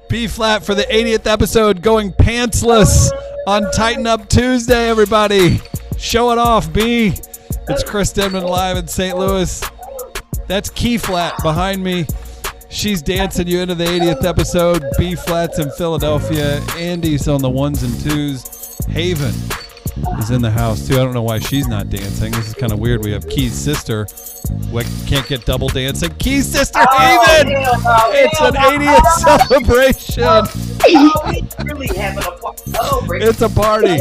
B-Phlat for the 80th episode, going pantsless on Tighten Up Tuesday, everybody. Show it off, B. It's Chris Denman live in St. Louis. That's Key-Flat behind me. She's dancing you into the 80th episode. B-Flat's in Philadelphia. Andy's on the ones and twos. Haven is in the house, too. I don't know why she's not dancing. This is kind of weird. We have Key's sister. We can't get double dancing. Key's sister, Haven! It's an 80th celebration. We really having a party. It's a party.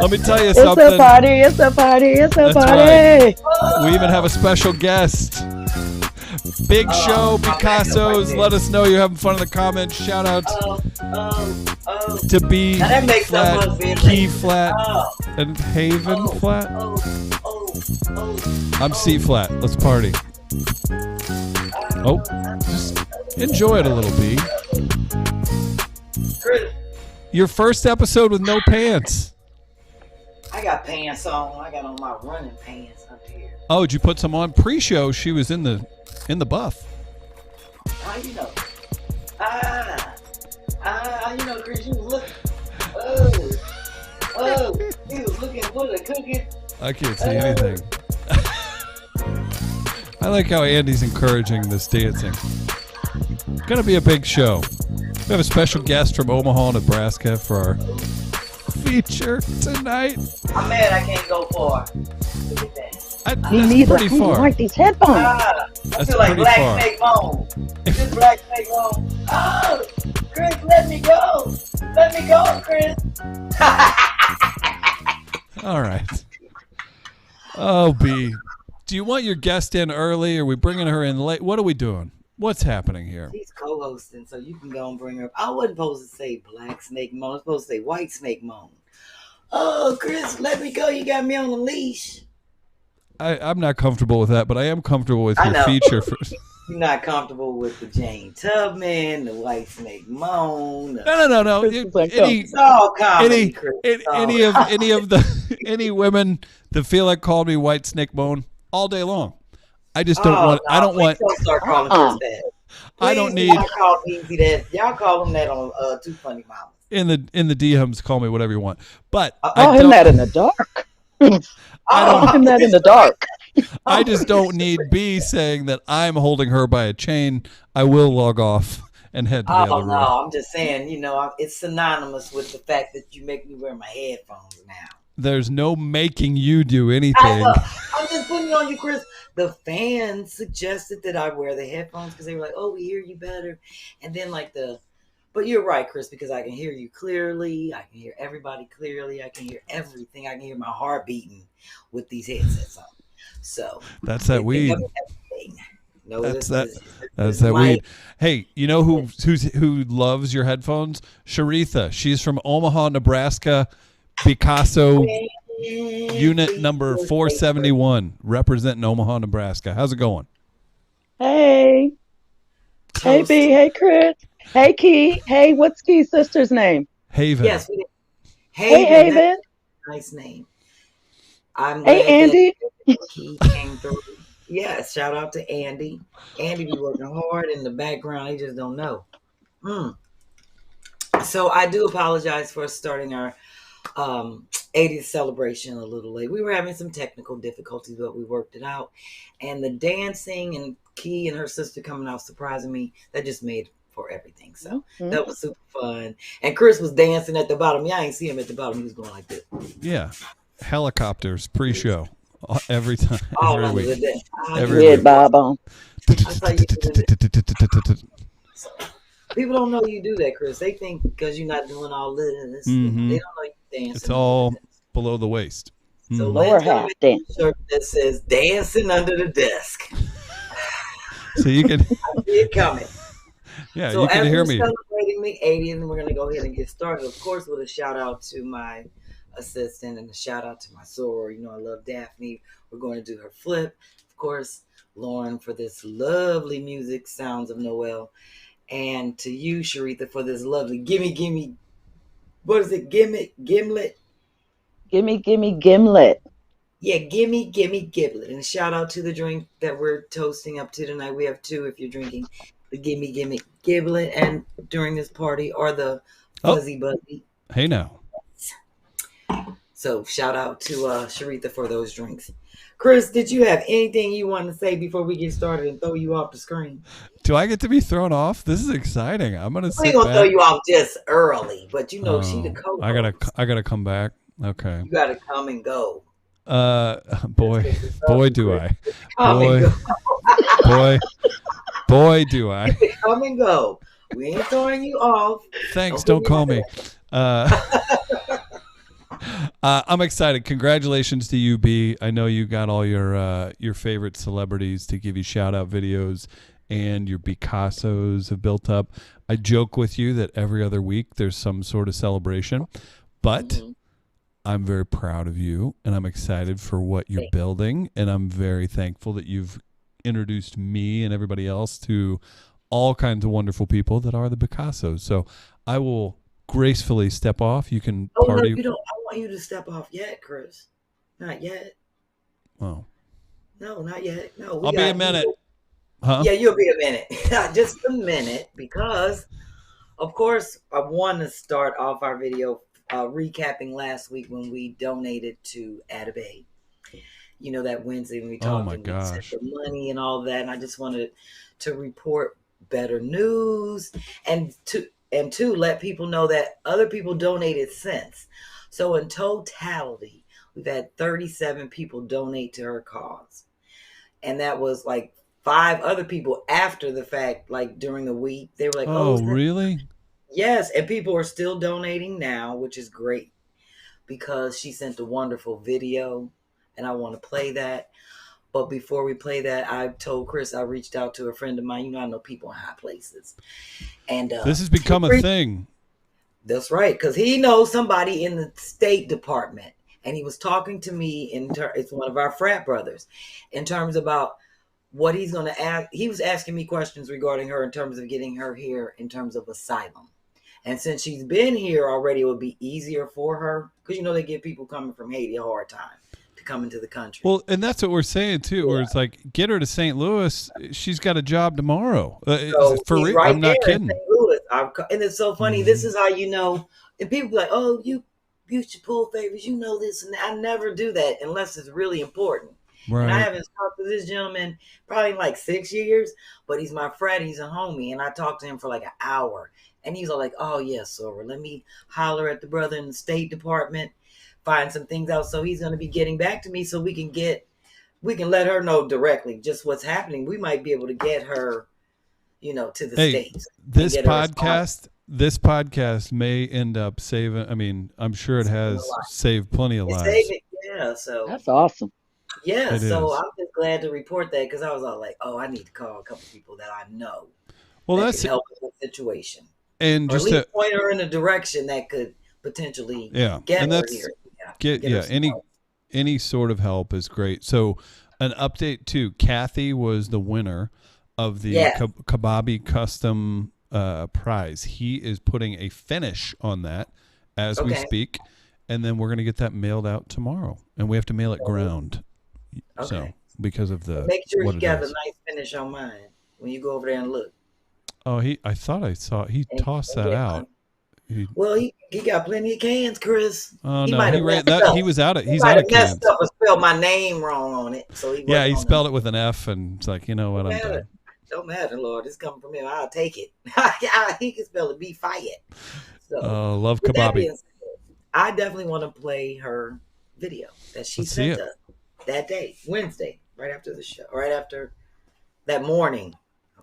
Let me tell you something. It's a party. It's a party. It's a party. Right. We even have a special guest. Big show, Picasso's. Let us know you're having fun in the comments. Shout out to B-Phlat, Key-Flat, and Haven Flat. I'm C-Flat. Let's party. Oh, just enjoy it a little, B. Your first episode with no pants. I got pants on. I got on my running pants up here. Oh, did you put some on? Pre-show, she was in the buff. How you know? You know, Chris, you was looking. You was looking for the cooking. I can't see anything. I like how Andy's encouraging this dancing. Gonna be a big show. We have a special guest from Omaha, Nebraska for our feature tonight. I'm mad I can't go far. Look at that. Me neither. Pretty far. I like these headphones. I That's feel like pretty Black far. Snake Bone. This Black Snake Bone. Oh, Chris, let me go. Let me go, Chris. All right. Oh, B. Do you want your guest in early? Or are we bringing her in late? What are we doing? What's happening here? She's co-hosting, so you can go and bring her up. I wasn't supposed to say Black Snake Moan. I was supposed to say White Snake Moan. Oh, Chris, let me go. You got me on a leash. I'm not comfortable with that, but I am comfortable with your feature. You're not comfortable with the Jane Tubman, the White Snake Moan. No. It's all comedy, Chris. Any women that feel like call me White Snake Moan all day long. I just don't want. No, I don't want. Don't start calling Chris that. I don't need. Y'all call Easy that. Y'all call him that on TwoFunnyMamas. In the DMs, call me whatever you want. But call him that in the dark. Call him that in the dark. I just don't need B saying that I'm holding her by a chain. I will log off and head to the other room. I'm just saying, it's synonymous with the fact that you make me wear my headphones now. There's no making you do anything. I'm just putting it on you, Chris. The fans suggested that I wear the headphones because they were like, "Oh, we hear you better," and then But you're right, Chris, because I can hear you clearly. I can hear everybody clearly. I can hear everything. I can hear my heart beating with these headsets on. So that's that weed. No, that's that weed. Hey, you know who loves your headphones? Sheritha. She's from Omaha, Nebraska. Picasso unit number 471, representing Omaha, Nebraska. How's it going? Hey. Hey, B. Hey, Chris. Hey, Key. Hey, what's Key's sister's name? Haven. Yes. Hey, Haven. Nice name. I'm hey, Andy. Key came through. Yes, shout out to Andy. Andy be working hard in the background. He just don't know. So I do apologize for starting our 80th celebration a little late. We were having some technical difficulties, but we worked it out. And the dancing and Key and her sister coming out surprising me, that just made for everything. So that was super fun. And Chris was dancing at the bottom. Yeah, I ain't see him at the bottom. He was going like this. Yeah. Helicopters pre-show every time. Every week. Every week. Bob on. People don't know you do that, Chris. They think because you're not doing all this, they don't know you dancing. It's all below the waist. So lower half dance. Shirt that says "Dancing Under the Desk." So you can. I see it coming. Yeah, so you can hear me. Celebrating the 80th, and we're gonna go ahead and get started. Of course, with a shout out to my assistant and a shout out to my soror. I love Daphne. We're going to do her flip. Of course, Lauren for this lovely music, Sounds of Noel. And to you, Sheritha, for this lovely gimme, what is it? Gimlet? Gimme gimlet. Yeah, gimme giblet. And a shout out to the drink that we're toasting up to tonight. We have two if you're drinking the gimme giblet and during this party, or the fuzzy buzzy. Hey now. So shout out to Sheritha for those drinks. Chris, did you have anything you want to say before we get started and throw you off the screen? Do I get to be thrown off? This is exciting. I'm gonna. We're gonna throw you off just early, but you know she the coach. I gotta come back. Okay. You gotta come and go. Boy do I. Boy do I. Come and go. We ain't throwing you off. Thanks. Don't call me. I'm excited. Congratulations to you, B. I know you got all your favorite celebrities to give you shout out videos, and your Picassos have built up. I joke with you that every other week there's some sort of celebration, but I'm very proud of you, and I'm excited for what you're building, and I'm very thankful that you've introduced me and everybody else to all kinds of wonderful people that are the Picassos. So I will gracefully step off. You can party. No, you don't. I want you to step off yet, Chris. Not yet. Oh. No, not yet. No, I'll be a minute. Huh? Yeah, you'll be a minute. Just a minute, because, of course, I want to start off our video recapping last week when we donated to Atabay. You know, that Wednesday when we talked Oh my gosh. the money and all that. And I just wanted to report better news and to let people know that other people donated since. So in totality, we've had 37 people donate to her cause. And that was like 5 other people after the fact, like during the week. They were like, oh really? Yes. And people are still donating now, which is great, because she sent a wonderful video and I want to play that. But before we play that, I told Chris I reached out to a friend of mine. You know, I know people in high places. And this has become a thing. That's right, because he knows somebody in the State Department. And he was talking to me, it's one of our frat brothers, in terms about what he's going to ask. He was asking me questions regarding her in terms of getting her here in terms of asylum. And since she's been here already, it would be easier for her. Because, you know, they give people coming from Haiti a hard time to come into the country. Well, and that's what we're saying, too, where it's like, get her to St. Louis. She's got a job tomorrow. So for real. Right, I'm not kidding. St. Louis. And it's so funny. Mm-hmm. This is how you know. And people be like, oh, you should pull favors. You know this. And I never do that unless it's really important. Right. And I haven't talked to this gentleman probably in like 6 years, but he's my friend. He's a homie. And I talked to him for like an hour. And he's all like, oh, yes, Sora, let me holler at the brother in the State Department, find some things out. So he's going to be getting back to me so we can let her know directly just what's happening. We might be able to get her, you know, to the States. This podcast may end up saving. I mean, I'm sure it has saved plenty of lives. Yeah, so that's awesome. Yeah, so I'm just glad to report that, because I was all like, oh, I need to call a couple people that I know. Well, that's can help with the situation. And or just at least point her in a direction that could potentially get her here. Any sort of help is great. So an update too, Kathy was the winner of the Kababi Custom prize. He is putting a finish on that as we speak, and then we're going to get that mailed out tomorrow, and we have to mail it ground. Okay. So because of the make sure you got a nice finish on mine when you go over there and look. Oh, I thought I saw he tossed that out. He got plenty of cans, Chris. Oh no, he ran that. He was out of. He's out of cans. Messed up and spelled my name wrong on it. So he spelled it with an F, and it's like, you know what, I'm done. Don't matter, Lord. It's coming from him. I'll take it. He can spell it B-Phlat. So, love Kababi. I definitely want to play her video that she sent us that day, Wednesday, right after the show, right after that morning.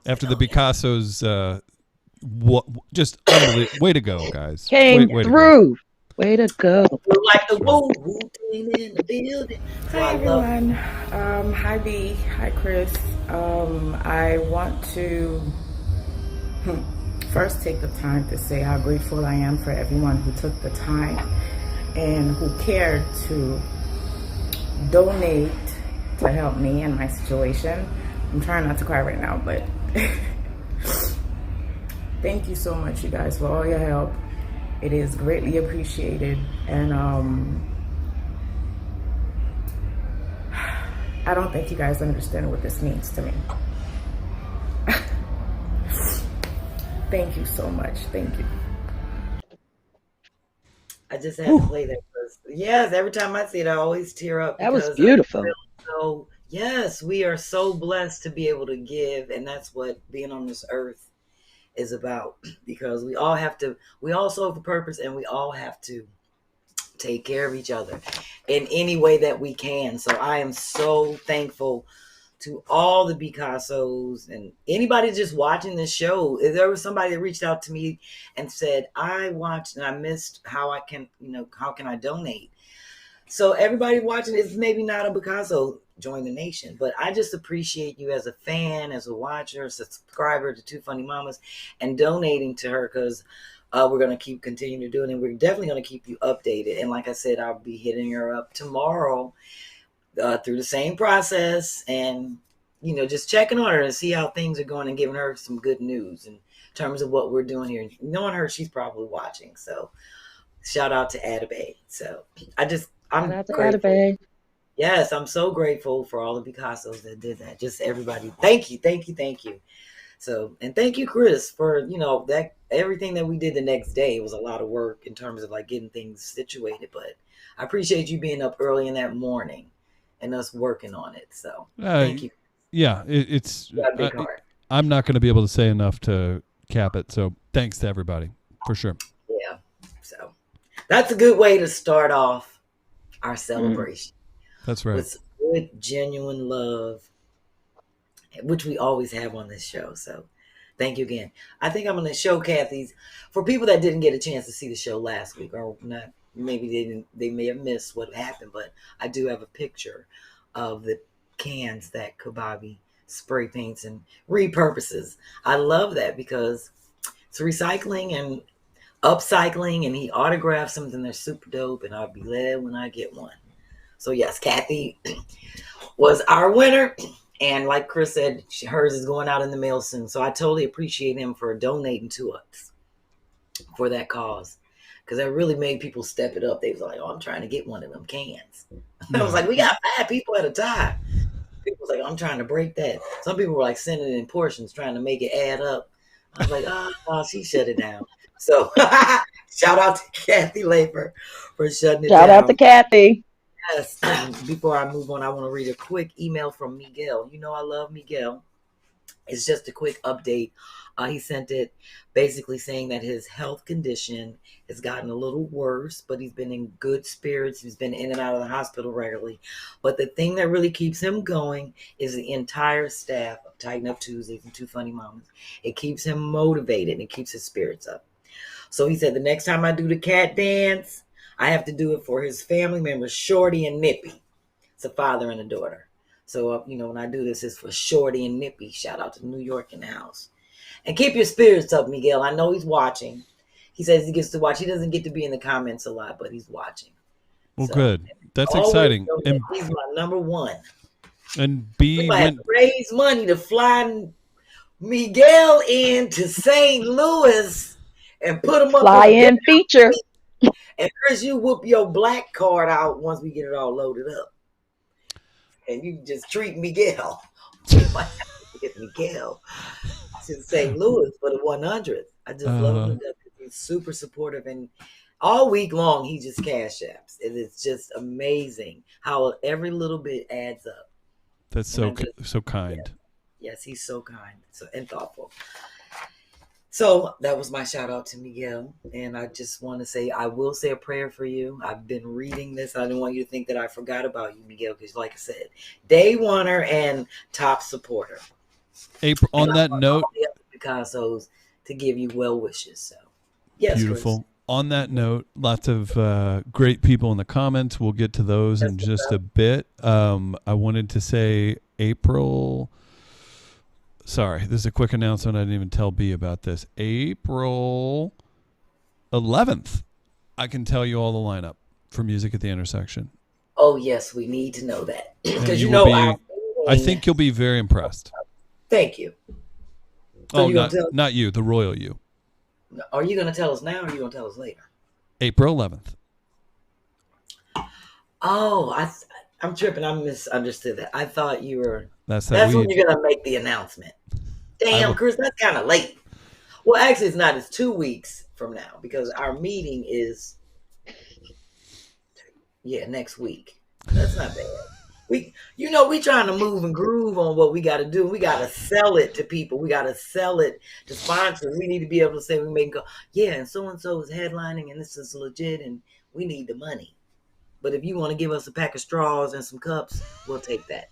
After the Picassos, just unbelievable. Way to go, guys. Came through. Way to go. Like the woo came in the building. Hi, everyone. Hi, B. Hi, Chris. I want to first take the time to say how grateful I am for everyone who took the time and who cared to donate to help me in my situation. I'm trying not to cry right now, but Thank you so much, you guys, for all your help. It is greatly appreciated. And I don't think you guys understand what this means to me. Thank you so much. Thank you. I just had to play that first. Yes, every time I see it, I always tear up. That was because beautiful. I feel so, yes, we are so blessed to be able to give, and that's what being on this earth is about. Because we all serve a purpose, and we all have to take care of each other in any way that we can. So I am so thankful to all the Picassos and anybody just watching this show. If there was somebody that reached out to me and said, I watched and I missed how can I donate? So everybody watching is maybe not a Picasso, join the nation, but I just appreciate you as a fan, as a watcher, as a subscriber to Two Funny Mamas, and donating to her, because we're going to keep continuing to do it, and we're definitely going to keep you updated. And like I said, I'll be hitting her up tomorrow through the same process, and just checking on her and see how things are going, and giving her some good news in terms of what we're doing here. Knowing her, she's probably watching, so shout out to Atabay. So I'm grateful. Yes, I'm so grateful for all the Picassos that did that. Just everybody, thank you. So, and thank you, Chris, for that everything that we did the next day. It was a lot of work in terms of like getting things situated, but I appreciate you being up early in that morning and us working on it. So thank you. Yeah, I'm not going to be able to say enough to cap it. So thanks to everybody for sure. Yeah. So that's a good way to start off our celebration. That's right. With good, genuine love, which we always have on this show. So thank you again. I think I'm going to show Kathy's for people that didn't get a chance to see the show last week, or not. Maybe they may have missed what happened, but I do have a picture of the cans that Kababi spray paints and repurposes. I love that because it's recycling and upcycling, and he autographed something that's super dope, and I'll be glad when I get one. So yes, Kathy was our winner, and like Chris said, hers is going out in the mail soon. So I totally appreciate him for donating to us for that cause. Because that really made people step it up. They was like, "Oh, I'm trying to get one of them cans." I was like, "We got 5 people at a time." People was like, "I'm trying to break that." Some people were like sending it in portions, trying to make it add up. I was like, "Oh, she shut it down." So shout out to Kathy Laper for shutting it down. Shout out to Kathy. Yes. Before I move on, I want to read a quick email from Miguel. I love Miguel. It's just a quick update. He sent it basically saying that his health condition has gotten a little worse, but he's been in good spirits. He's been in and out of the hospital regularly. But the thing that really keeps him going is the entire staff of Tighten Up Tuesdaze and Two Funny Mamas. It keeps him motivated and it keeps his spirits up. So he said the next time I do the cat dance, I have to do it for his family members, Shorty and Nippy. It's a father and a daughter. So, when I do this, it's for Shorty and Nippy. Shout out to New York in the house. And keep your spirits up, Miguel. I know he's watching. He says he gets to watch. He doesn't get to be in the comments a lot, but he's watching. Well, so, good. That's exciting. And he's my number one. And B went raise money to fly Miguel into St. Louis and put him up. Fly in feature. And Chris, you whoop your black card out once we get it all loaded up. And you just treat Miguel. You might have to get Miguel to St. Louis for the 100th. I just love him because he's super supportive, and all week long he just cash apps. It's just amazing how every little bit adds up. That's so kind. Yes, he's so kind and thoughtful. So that was my shout out to Miguel. And I just want to say, I will say a prayer for you. I've been reading this. I didn't want you to think that I forgot about you, Miguel, because like I said, day oneer and top supporter. April, on that note, all the other Picassos to give you well wishes. So yes, beautiful. Chris. On that note, lots of great people in the comments. We'll get to those in just a bit. I wanted to say April. Sorry, this is a quick announcement. I didn't even tell B about this. April 11th, I can tell you all the lineup for Music at the Intersection. Oh, yes, we need to know that. Because I think you'll be very impressed. Thank you. So not you, the royal you. Are you going to tell us now or are you going to tell us later? April 11th. Oh, I'm tripping. I misunderstood that. I thought you were. That's when you're going to make the announcement. Damn, Chris, that's kind of late. Well, actually, it's not. It's 2 weeks from now because our meeting is, next week. That's not bad. We trying to move and groove on what we got to do. We got to sell it to people. We got to sell it to sponsors. We need to be able to say, we may go, and so is headlining and this is legit and we need the money. But if you want to give us a pack of straws and some cups, we'll take that.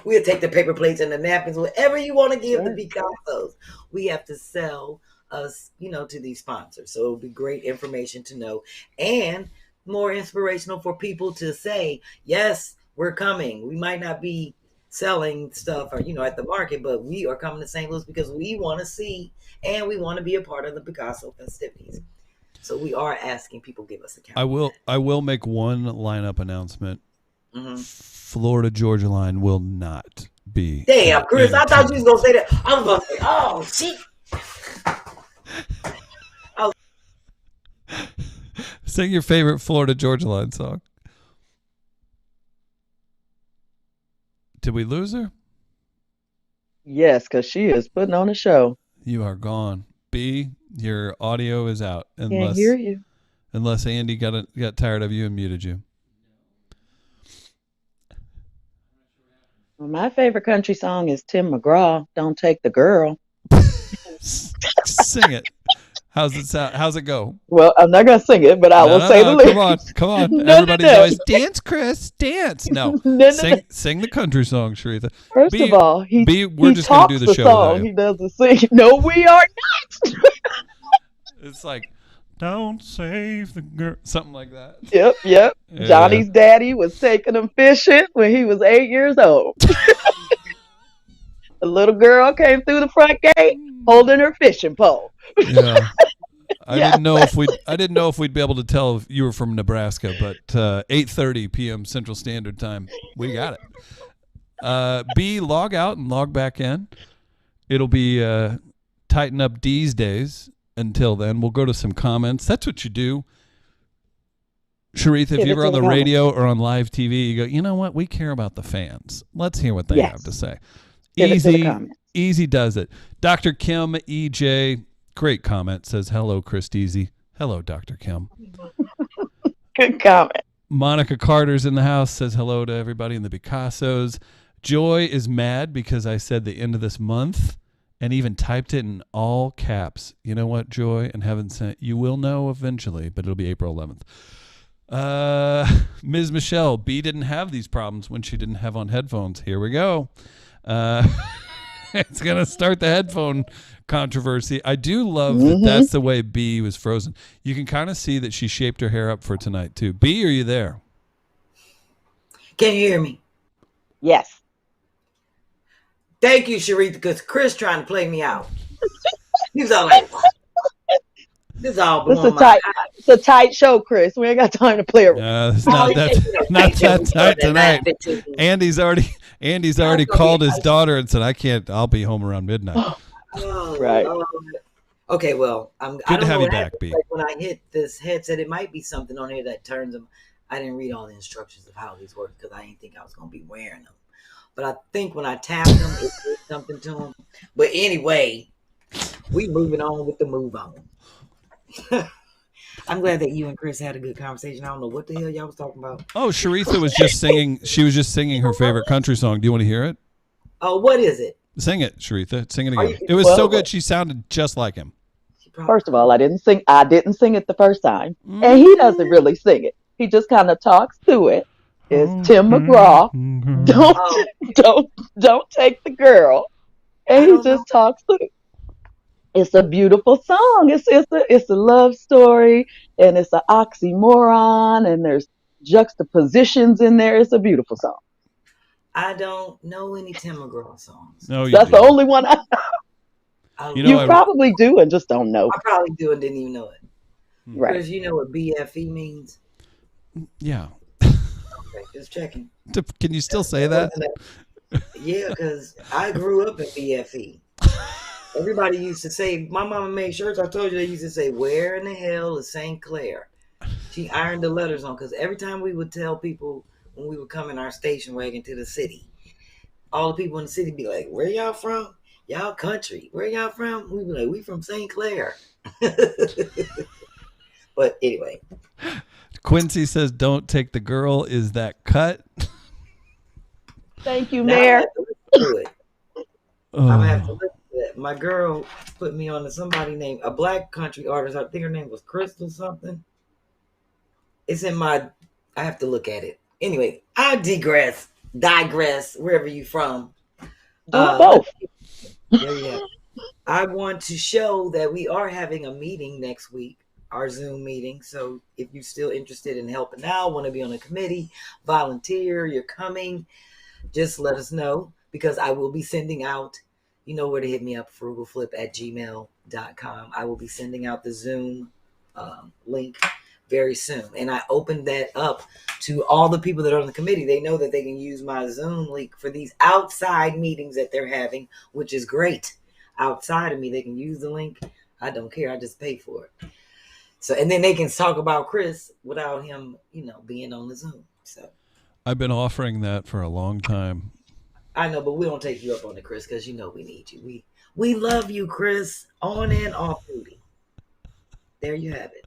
We'll take the paper plates and the napkins, whatever you want to give the Picassos. We have to sell us, to these sponsors. So it'll be great information to know and more inspirational for people to say, yes, we're coming. We might not be selling stuff or, at the market, but we are coming to St. Louis because we want to see and we want to be a part of the Picasso festivities. So we are asking people give us a count. I will make one lineup announcement. Mm-hmm. Florida Georgia line will not be. Damn, Chris, I thought you was gonna say that. I was gonna say, oh shit. Sing your favorite Florida Georgia line song. Did we lose her? Yes, because she is putting on a show. You are gone. B, your audio is out. Can't hear you. Unless Andy got tired of you and muted you. Well, my favorite country song is Tim McGraw, Don't Take the Girl. Sing it. How's it sound? How's it go? Well, I'm not going to sing it, but I will say the lyrics. Come on. Everybody's always, dance, Chris, dance. No. Sing the country song, Sheritha. First of all, we're just going to do the show. Song. He doesn't sing. No, we are not. It's like, don't save the girl. Something like that. Yep. Yeah. Johnny's daddy was taking him fishing when he was 8 years old. A little girl came through the front gate holding her fishing pole. Yeah. I didn't know if we'd be able to tell if you were from Nebraska, but 8:30 p.m. Central Standard Time, we got it. B, log out and log back in. It'll be tighten up Tuesdaze. Until then, we'll go to some comments. That's what you do. Sheritha, if you're ever on the radio or on live TV, you go, you know what? We care about the fans. Let's hear what they have to say. Easy does it. Dr. Kim EJ, great comment, says, hello, Chris Easy. Hello, Dr. Kim. Good comment. Monica Carter's in the house, says hello to everybody in the Picassos. Joy is mad because I said the end of this month and even typed it in all caps. You know what, Joy? And heaven sent, you will know eventually, but it'll be April 11th. Ms. Michelle, B didn't have these problems when she didn't have on headphones. Here we go. It's going to start the headphone controversy. I do love that that's the way B was frozen. You can kind of see that she shaped her hair up for tonight, too. B, are you there? Can you hear me? Yes. Thank you, Sheritha, because Chris trying to play me out. He was all like, what? This all belongs It's a tight show, Chris. We ain't got time to play around. It's not that tight tonight. Andy's already called his daughter and said, I'll be home around midnight. Right. Okay, well, Good to have you back, B. Like when I hit this headset, it might be something on here that turns them. I didn't read all the instructions of how these work because I didn't think I was going to be wearing them. But I think when I tapped them, it did something to them. But anyway, we moving on with the move on. I'm glad that you and Chris had a good conversation. I don't know what the hell y'all was talking about. Oh, Sheritha was just singing. She was just singing her favorite country song. Do you want to hear it? Oh, what is it? Sing it, Sheritha. Sing it again. It was so good. She sounded just like him. First of all, I didn't sing it the first time, and he doesn't really sing it. He just kind of talks through it. It's Tim McGraw. Don't take the girl, and he just talks through it. It's a beautiful song. It's a love story, and it's an oxymoron, and there's juxtapositions in there. It's a beautiful song. I don't know any Tim McGraw songs. No, that's the only one I know. You probably do and just don't know. I probably do and didn't even know it. Right. Because you know what BFE means? Yeah. Okay, just checking. Can you still say that? Yeah, because I grew up in BFE. Everybody used to say, my mama made shirts. I told you they used to say, "Where in the hell is St. Clair?" She ironed the letters on, because every time we would tell people when we would come in our station wagon to the city, all the people in the city be like, "Where y'all from? Y'all country. Where y'all from?" We'd be like, "We from St. Clair." But anyway. Quincy says, "Don't take the girl." Is that cut? Thank you, Mayor. I'm gonna have to listen to that. My girl put me on to somebody named a black country artist. I think her name was Crystal something. It's in my. I have to look at it. Anyway, I digress. Wherever you from. Both. Yeah. I want to show that we are having a meeting next week, our Zoom meeting. So if you're still interested in helping out, want to be on a committee, volunteer, you're coming, just let us know, because I will be sending out, you know where to hit me up, frugalflip@gmail.com. I will be sending out the Zoom link very soon. And I opened that up to all the people that are on the committee. They know that they can use my Zoom link for these outside meetings that they're having, which is great. Outside of me, they can use the link. I don't care. I just pay for it. So, and then they can talk about Chris without him, being on the Zoom. So I've been offering that for a long time. I know, but we don't take you up on it, Chris, because we need you. We love you, Chris, on and off duty. There you have it.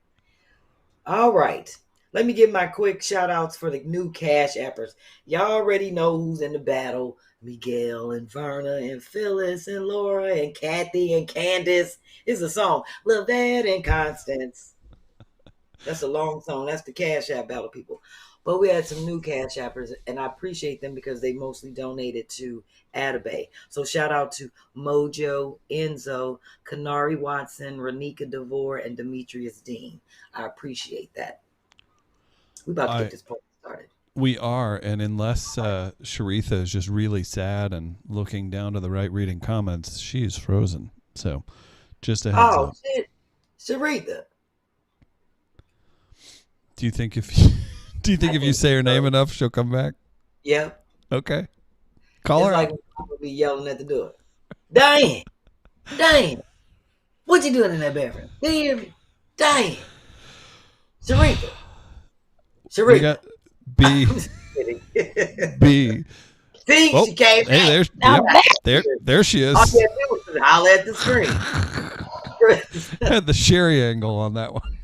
All right. Let me give my quick shout outs for the new Cash Appers. Y'all already know who's in the battle. Miguel and Verna and Phyllis and Laura and Kathy and Candace. It's a song. Lavette and Constance. That's a long song. That's the Cash App battle, people. But we had some new Cash Appers, and I appreciate them because they mostly donated to Atabay. So shout out to Mojo, Enzo, Kanari Watson, Renika DeVore, and Demetrius Dean. I appreciate that. We about to get this party started. We are, and unless Sheritha is just really sad and looking down to the right reading comments, she's frozen. So just a heads up. Shit. Sheritha. Do you think if you say her name enough, she'll come back? Yep. Okay. Call her. Like we'll be yelling at the door. Diane. What you doing in that bathroom? Do you hear me? Diane. Sheritha. We got B. B. See, she came back. Hey, there she is. All you had to do was holler at the screen. Had the Sherri angle on that one.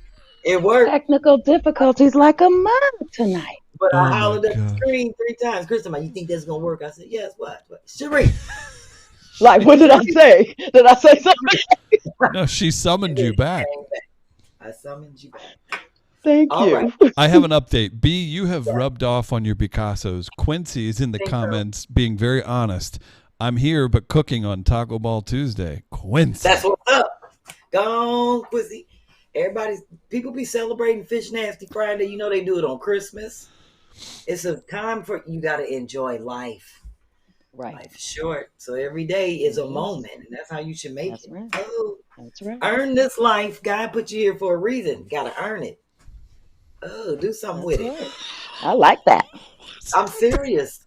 It worked. Technical difficulties like a mom tonight. But I hollered at the screen 3 times. Kristen, you think that's going to work? I said, yes, what? Sherri. Like, what did I say? Did I say something? No, she summoned you back. I summoned you back. Thank you. Right. I have an update. B, you have rubbed off on your Picassos. Quincy is in the comments being very honest. I'm here but cooking on Taco Ball Tuesday. Quincy. That's what's up. Go on, Quincy. People be celebrating Fish Nasty Friday. You know they do it on Christmas. It's a time for you got to enjoy life. Right. Life is short. So every day is a moment. And that's how you should make it. Right. Oh, that's right. Earn this life. God put you here for a reason. Got to earn it. Oh, do something with it. I like that. I'm serious.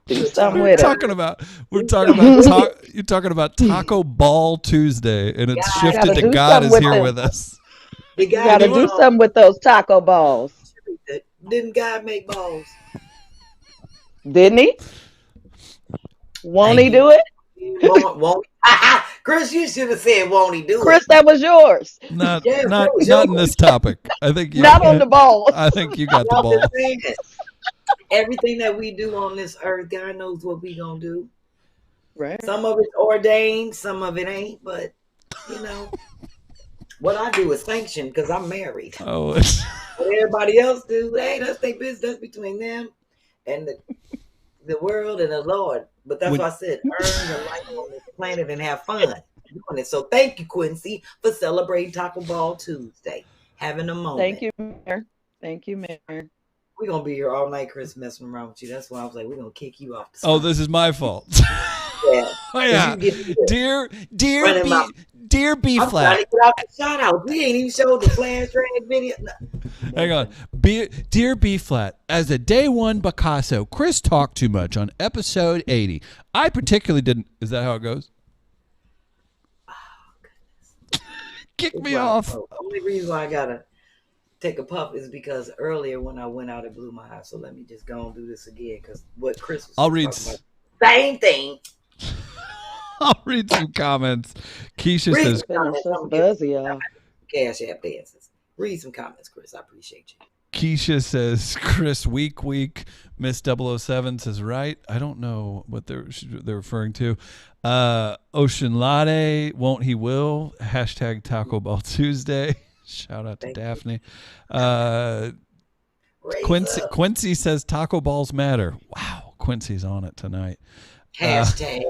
Do something with it. You're talking about Taco Ball Tuesday, and it's shifted to God is here with us. You got to do something with those taco balls. Didn't God make balls? Didn't he? Won't he do it? Won't Chris, you should have said, won't he do it? Chris, that was yours. Not in this topic. I think not on the balls. I think you got the ball. Everything that we do on this earth, God knows what we gonna do. Right. Some of it's ordained, some of it ain't, but what I do is sanctioned because I'm married. Oh, what everybody else do, hey, that's their business. That's between them and the world and the Lord. But that's why I said, earn your life on this planet and have fun doing it. So thank you, Quincy, for celebrating Taco Ball Tuesday. Having a moment. Thank you, Mayor. Thank you, Mayor. We're going to be here all night, Chris, messing around with you. That's why I was like, we're going to kick you off the Oh, this is my fault. Yeah. Oh, yeah. Dear B-Phlat. I'm trying to get out the shout out. We ain't even showed the flash drag video. No. Hang on. Dear B-Phlat, as a day one Picasso, Chris talked too much on episode 80. I particularly didn't. Is that how it goes? Kick me off. The only reason why I gotta take a puff is because earlier when I went out, it blew my eye. So let me just go and do this again because what Chris was I'll read. talking about, same thing. I'll read some comments. Keisha Read says, some comments. I'm buzzy, y'all. Cash App dances. Read some comments, Chris. I appreciate you. Keisha says, Chris, weak. Miss 007 says, right. I don't know what they're referring to. Ocean Latte, won't he will. Hashtag Taco Bell Tuesday. Shout out to Daphne. Quincy says Taco Balls matter. Wow, Quincy's on it tonight. Hashtag.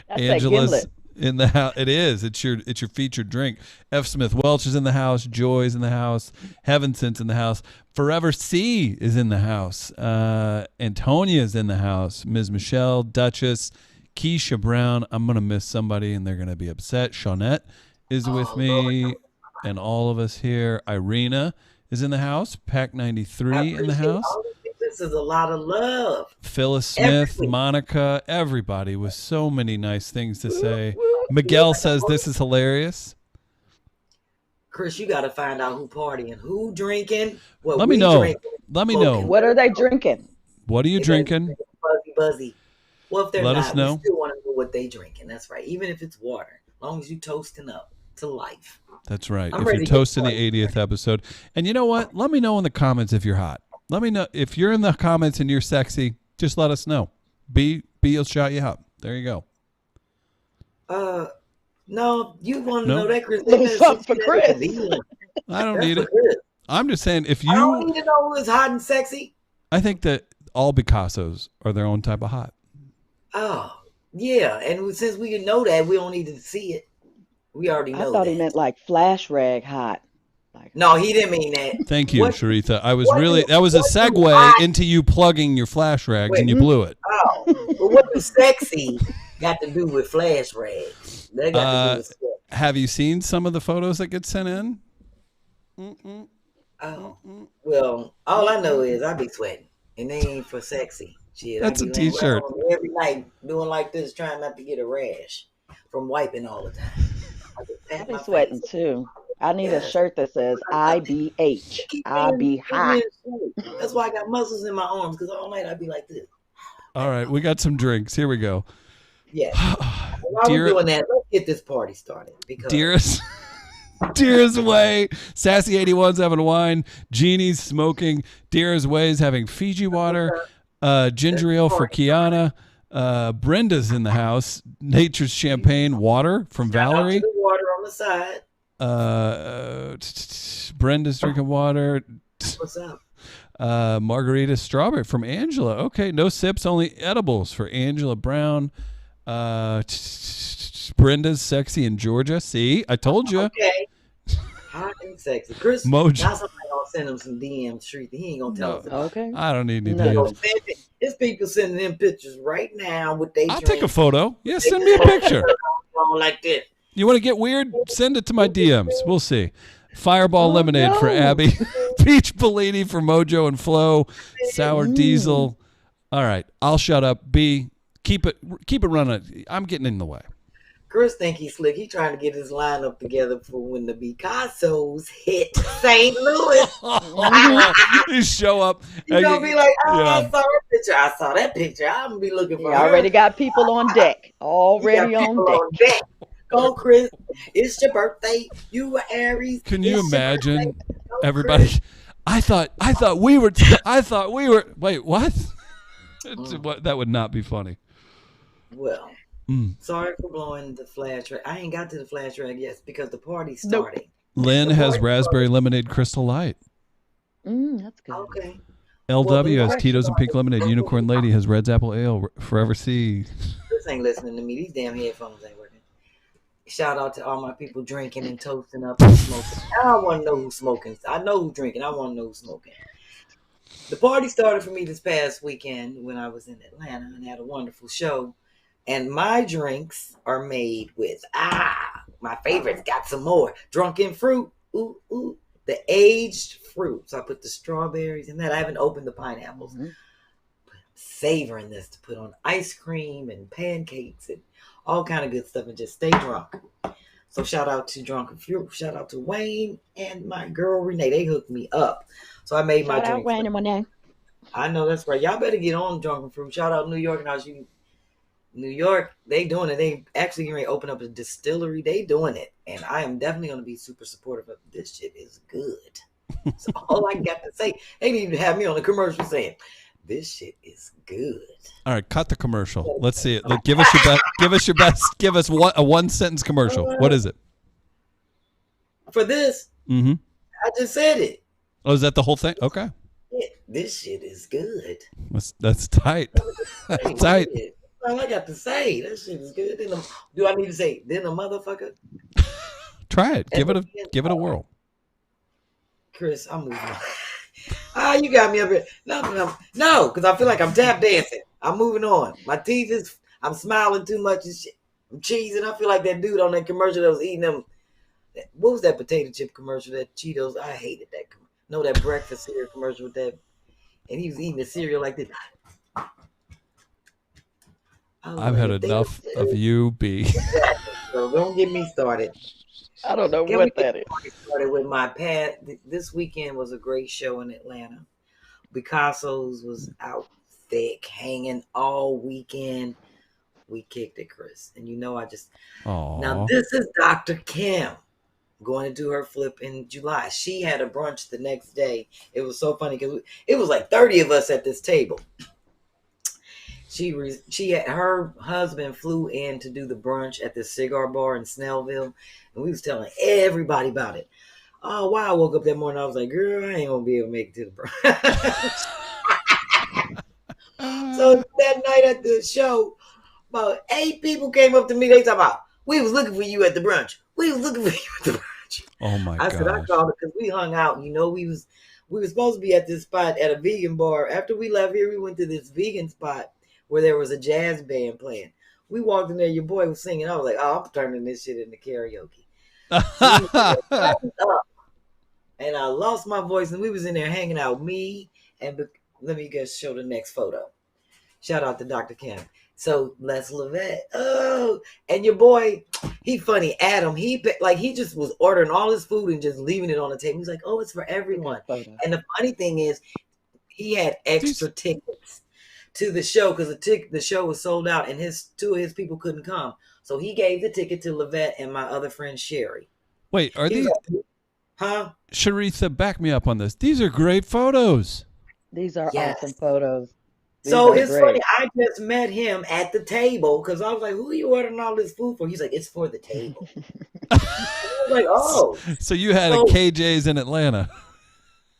Angela's in the house. It is. It's your featured drink. F. Smith Welch is in the house. Joy's in the house. Heaven Sent's in the house. Forever C is in the house. Antonia's in the house. Ms. Michelle, Duchess, Keisha Brown. I'm gonna miss somebody and they're gonna be upset. Shawnette is with me, and all of us here. Irina is in the house. Pack 93 in the house. This is a lot of love. Phyllis Smith, Monica, everybody with so many nice things to say. Miguel says this is hilarious. Chris, you got to find out who partying, who drinking. What Let me know. Let me know. What are they drinking? What are you drinking? Buzzy. Well, if they're Let not, us know. we still want to know what they drinking. That's right. Even if it's water, as long as you toasting up to life. That's right. I'm if ready you're to get toasting the 80th episode. And you know what? Let me know in the comments if you're hot. Let me know if you're in the comments and you're sexy. Just let us know. B will shout you up. There you go. No, you want to No? know that, Chris? Fuck for Chris. I don't That's need for it. Chris. I'm just saying if I don't you need to know who is hot and sexy. I think that all Picassos are their own type of hot. Oh, yeah. And since we can know that, we don't need to see it. We already know I thought that. he meant like flash rag hot. Like, No, he didn't mean that. Thank you, What- Sheritha. I was what really do- that was a what do segue I- into you plugging your flash rags and you blew it. Oh, but what does sexy got to do with flash rags? They got to do with sex. Have you seen some of the photos that get sent in? Oh, well, all I know is I be sweating, and they ain't for sexy. Shit, That's I a be laying t-shirt. around every night doing like this, trying not to get a rash from wiping all the time. I just pat I be my sweating face. too. I need a Yes. shirt that says IBH. Keep I me be in- hot. That's why I got muscles in my arms, because all night I be like this. All right, we got some drinks. Here we go. Yeah. While Dear- we're doing that, let's get this party started. Because Dearest Way, Sassy 81's having wine, Jeannie's smoking, Dearest Way's having Fiji water, ginger ale for Kiana, Brenda's in the house, Nature's Champagne water from shout out to Valerie, the water on the side. Brenda's drinking water, What's up? margarita strawberry from Angela. Okay, no sips, only edibles for Angela Brown. Brenda's sexy in Georgia. See, I told you. Okay. Hot and sexy. Chris, Mojo. now somebody gonna send him some DMs, Sheritha. He ain't gonna tell us about Okay. I don't need any No. DMs. There's people sending in pictures right now with they I'll drink. take a photo. Yeah, send me a picture. On like this. You want to get weird? Send it to my DMs. We'll see. Fireball lemonade for no. Abby. Peach Bellini for Mojo and Flo. Sour Diesel. All right, I'll shut up. B, keep it running. I'm getting in the way. Chris think he's slick. He trying to get his lineup together for when the Picassos hit St. Louis. You show up. You gonna be like, oh, Yeah. I saw that picture. I saw that picture. I'm gonna be looking He for already her. got people on deck. He Already got on people deck. on deck. Go, Chris. It's your birthday. You were Aries. Can you It's your imagine birthday. Go, everybody? Chris. I thought we were. Wait, what? That would not be funny. Well, sorry for blowing the flash rag. I ain't got to the flash rag yet because the party's Nope. starting. Lynn The has party's raspberry lemonade crystal light. That's good. starting. Okay. LW Well, has Tito's and Pink Lemonade. Unicorn Lady has Red's Apple Ale. Forever C. Chris ain't listening to me. These damn headphones ain't working. Shout out to all my people drinking and toasting up and smoking. I don't want to know who's smoking. I know who's drinking. I want to know who's smoking. The party started for me this past weekend when I was in Atlanta and had a wonderful show. And my drinks are made with, my favorites, got some more. Drunken fruit. Ooh, ooh. The aged fruit. So I put the strawberries in that. I haven't opened the pineapples. Mhm. But I'm savoring this to put on ice cream and pancakes and all kind of good stuff and just stay drunk. So shout out to Drunken Fruit. Shout out to Wayne and my girl Renee. They hooked me up. So I made my Shout out drink. Wayne and Renee. I know that's right. Y'all better get on Drunken Fruit. Shout out New York and how's you. New York, they doing it. They actually going to open up a distillery. They doing it. And I am definitely going to be super supportive of this. Shit is good. So all I got to say, they need to have me on the commercial saying, this shit is good. All right, cut the commercial. Let's see it. Look, give us your best. Give us your best. Give us a one sentence commercial. What is it? For this, Mm-hmm. I just said it. Oh, is that the whole thing? Okay, This shit is good. that's tight. That's tight. That's all I got to say. That shit is good. Do I need to say then a motherfucker? Try it. Give it a whirl. Chris, I'm moving on. You got me up here. No, because I feel like I'm tap dancing. I'm moving on. My teeth I'm smiling too much and shit. I'm cheesing. I feel like that dude on that commercial that was eating them. What was that potato chip commercial? That Cheetos. I hated that. No, that breakfast cereal commercial with that. And he was eating the cereal like this. I've had enough of you, B. So don't get me started. I don't know what that is. Started with my pad. This weekend was a great show in Atlanta. Picasso's was out thick, hanging all weekend. We kicked it, Chris. And now this is Dr. Kim going to do her flip in July. She had a brunch the next day. It was so funny because it was like 30 of us at this table. She had her husband flew in to do the brunch at the cigar bar in Snellville, and we was telling everybody about it. Oh wow! I woke up that morning. I was like, "Girl, I ain't gonna be able to make it to the brunch." So that night at the show, about 8 people came up to me. They talking about, "We was looking for you at the brunch. We was looking for you at the brunch." Oh my god! I said I called it because we hung out. We were supposed to be at this spot at a vegan bar. After we left here, we went to this vegan spot where there was a jazz band playing. We walked in there, your boy was singing. I was like, oh, I'm turning this shit into karaoke. And I lost my voice, and we was in there hanging out. Me, and let me just show the next photo. Shout out to Dr. Kim. So, Les Levette. Oh, and your boy, he funny, Adam. He just was ordering all his food and just leaving it on the table. He's like, oh, it's for everyone. And the funny thing is, he had extra tickets to the show because the show was sold out and two of his people couldn't come. So he gave the ticket to Levette and my other friend Sherri. Wait, are these? Huh? Sheritha, back me up on this. These are great photos. These are awesome photos. So it's funny. I just met him at the table because I was like, who are you ordering all this food for? He's like, it's for the table. I was like, oh. So you had a KJ's in Atlanta.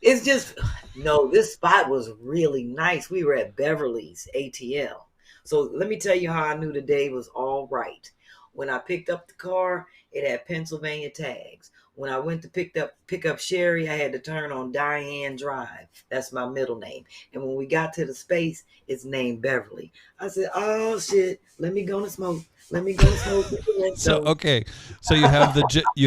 It's just, no, this spot was really nice. We were at Beverly's ATL. So let me tell you how I knew the day was all right. When I picked up the car, it had Pennsylvania tags. When I went to pick up Sherri, I had to turn on Diane Drive. That's my middle name. And when we got to the space, it's named Beverly. I said, oh shit, let me go to smoke. Let me go to smoke. So okay, so you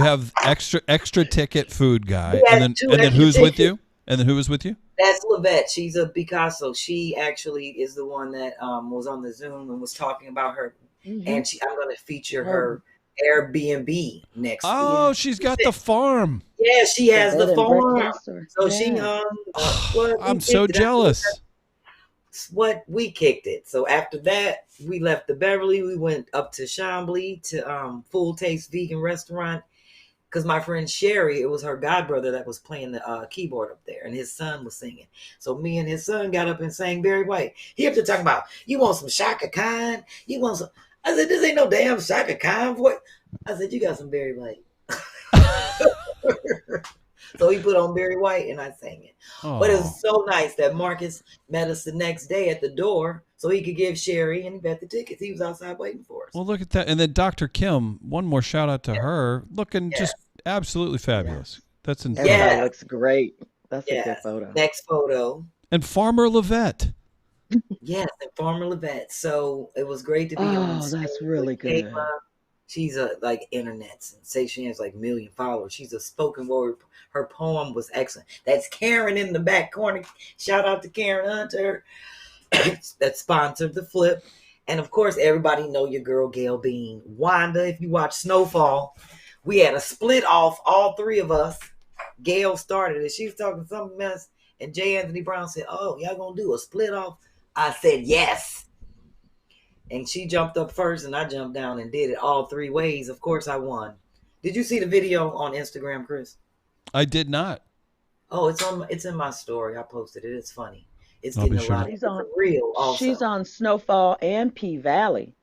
have extra ticket food guy, and then who's with you? And then who was with you? That's Levette. She's a Picasso. She actually is the one that was on the Zoom and was talking about her. Mm-hmm. And I'm going to feature her Airbnb next week. Oh, she's got the farm. Yeah, she has the farm. So she I'm so jealous. What we kicked it. So after that, we left the Beverly. We went up to Chambly to Full Taste Vegan Restaurant. Because my friend Sherri, it was her godbrother that was playing the keyboard up there, and his son was singing. So me and his son got up and sang Barry White. He up to talking about, you want some Shaka Khan? You want some? I said, this ain't no damn Shaka Khan voice. I said, you got some Barry White. So he put on Barry White, and I sang it. Aww. But it was so nice that Marcus met us the next day at the door so he could give Sherri, and he got the tickets. He was outside waiting for us. Well, look at that. And then Dr. Kim, one more shout out to her, looking just absolutely fabulous. That's incredible. Everybody looks great. That's a good photo. Next photo. And Farmer Levette. Yes, and Farmer Levette. So it was great to be on. Oh, that's really good. She's a internet sensation. She has like 1 million followers. She's a spoken word. Her poem was excellent. That's Karen in the back corner. Shout out to Karen Hunter that sponsored the flip. And of course, everybody know your girl Gail Bean. Wanda, if you watch Snowfall, We had a split off, all three of us. Gail started it. She was talking some mess. And J. Anthony Brown said, oh, y'all gonna do a split off? I said, yes. And she jumped up first and I jumped down and did it all three ways. Of course I won. Did you see the video on Instagram, Chris? I did not. Oh, it's in my story. I posted it. It's funny. It's I'll getting be a sure. lot of real also. She's on Snowfall and P Valley.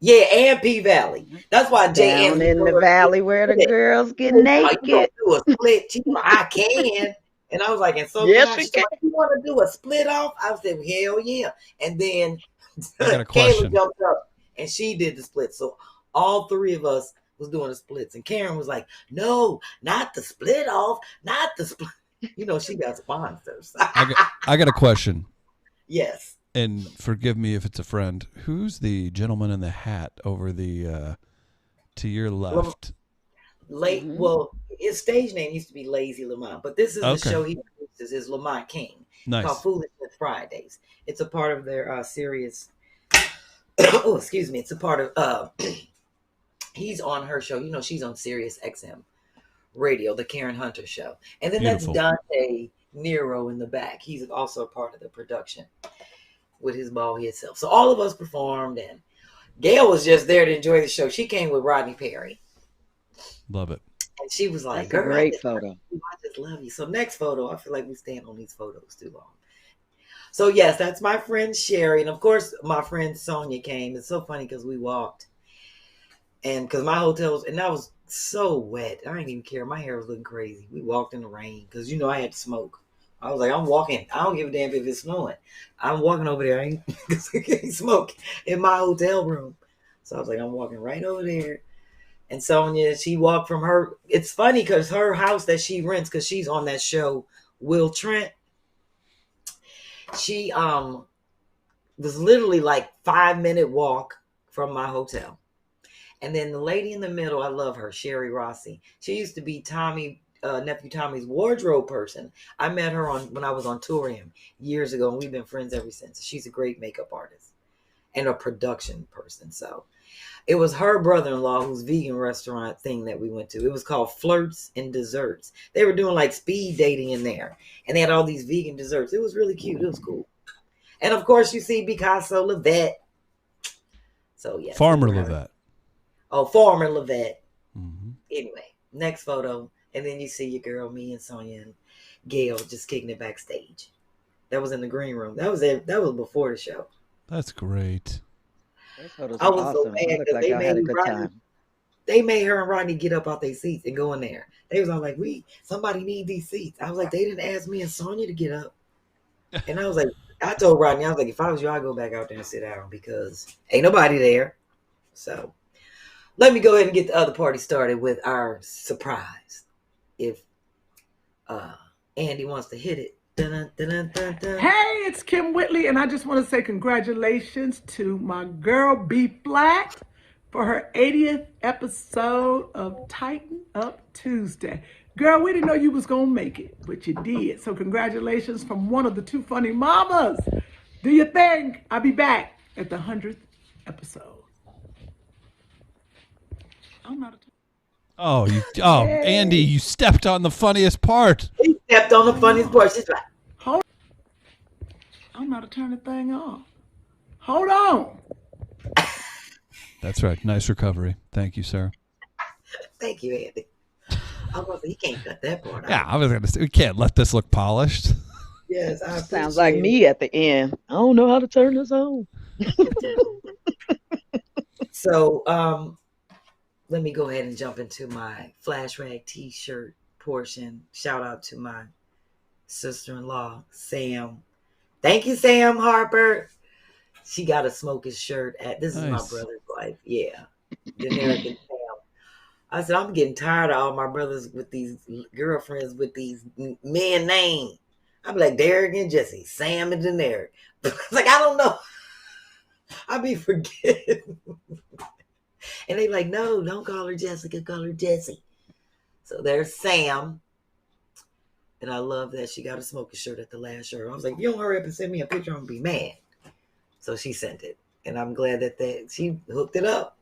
Yeah, and P Valley. That's why J. Down in the valley where the girls get You naked. do a split. She's like, I can. And I was like, and so Yes, can I? she She's like, you want to do a split off? I said, hell yeah. And then I got a Kayla question. jumped up and she did the split. So all three of us was doing the splits. And Karen was like, no, not the split off, not the split. You know, she got sponsors. I got a question. Yes. And forgive me if it's a friend. Who's the gentleman in the hat over the to your left? Well, his stage name used to be Lazy Lamont, but this is the show he produces, is Lamont King. Nice. Called Foolishness Fridays. It's a part of their series. Oh, excuse me. It's a part of he's on her show. You know, she's on Sirius XM radio, the Karen Hunter show. And then Beautiful. That's Dante Nero in the back. He's also a part of the production with his bald head self. So all of us performed, and Gail was just there to enjoy the show. She came with Rodney Perry. Love it. And she was like, That's a girl, great photo. I just love you. So next photo, I feel like we stand on these photos too long. So yes, that's my friend Sherri. And of course, my friend Sonia came. It's so funny because we walked. And because my hotel and I was so wet. I didn't even care. My hair was looking crazy. We walked in the rain because, you know, I had to smoke. I was like, I'm walking. I don't give a damn if it's snowing. I'm walking over there. I can't smoke in my hotel room. So I was like, I'm walking right over there. And Sonia, she walked from her. It's funny because her house that she rents, because she's on that show, Will Trent. She was literally like 5-minute walk from my hotel. And then the lady in the middle, I love her, Sherri Rossi. She used to be nephew Tommy's wardrobe person. I met her when I was on tour him years ago, and we've been friends ever since. She's a great makeup artist and a production person. So it was her brother-in-law whose vegan restaurant thing that we went to. It was called Flirts and Desserts. They were doing like speed dating in there, and they had all these vegan desserts. It was really cute. It was cool. And of course, you see Picasso Levette. So yes, Farmer Levette. Oh, Farmer Levette. Mm-hmm. Anyway, next photo. And then you see your girl, me and Sonia and Gail just kicking it backstage. That was in the green room. That was it. That was before the show. That's great. Those photos I are was so awesome. mad It looked because like they y'all had a made good Rodney. time. They made her and Rodney get up out their seats and go in there. They was all like, somebody need these seats. I was like, they didn't ask me and Sonia to get up. And I was like, I told Rodney, I was like, if I was you, I'd go back out there and sit down because ain't nobody there. So let me go ahead and get the other party started with our surprise. If Andy wants to hit it. Dun, dun, dun, dun, dun. Hey, it's Kim Whitley, and I just want to say congratulations to my girl B-Phlat for her 80th episode of Tighten Up Tuesday. Girl, we didn't know you was going to make it, but you did. So congratulations from one of the two funny mamas. Do your thing. I'll be back at the 100th episode. I'm not a Andy, you stepped on the funniest part. He stepped on the funniest part. She's like, Hold on. I'm not to turn the thing off. Hold on. That's right. Nice recovery. Thank you, sir. thank you, Andy. I was going to say, he can't cut that part out. Yeah, I was going to say, we can't let this look polished. Yes, I Sounds like appreciate me at the end. I don't know how to turn this on. So, let me go ahead and jump into my flash rag t-shirt portion. Shout out to my sister-in-law, Sam. Thank you, Sam Harper. She got a smoker's shirt this is my Nice. brother's wife. Yeah. The American Sam. I said, I'm getting tired of all my brothers with these girlfriends with these men names. I'm like, Derek and Jesse, Sam and Daenerys. It's like, I don't know. I be forgetting. And they like, no, don't call her Jessica, call her Jessie. So there's Sam. And I love that she got a smoker shirt at the last shirt. I was like, if you don't hurry up and send me a picture, I'm going to be mad. So she sent it. And I'm glad that she hooked it up.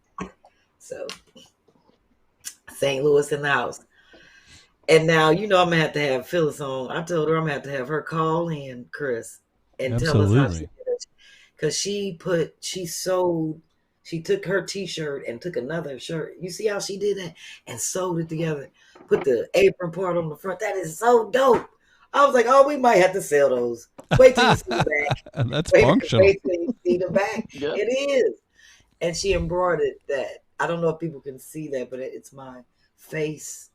So St. Louis in the house. And now, I'm going to have Phyllis on. I told her I'm going to have her call in, Chris, and tell us how she Absolutely. did it. Because she took her t-shirt and took another shirt. You see how she did that? And sewed it together. Put the apron part on the front. That is so dope. I was like, oh, we might have to sell those. Wait till you see the back. That's Wait functional. till you see the back. Yep. It is. And she embroidered that. I don't know if people can see that, but it's my face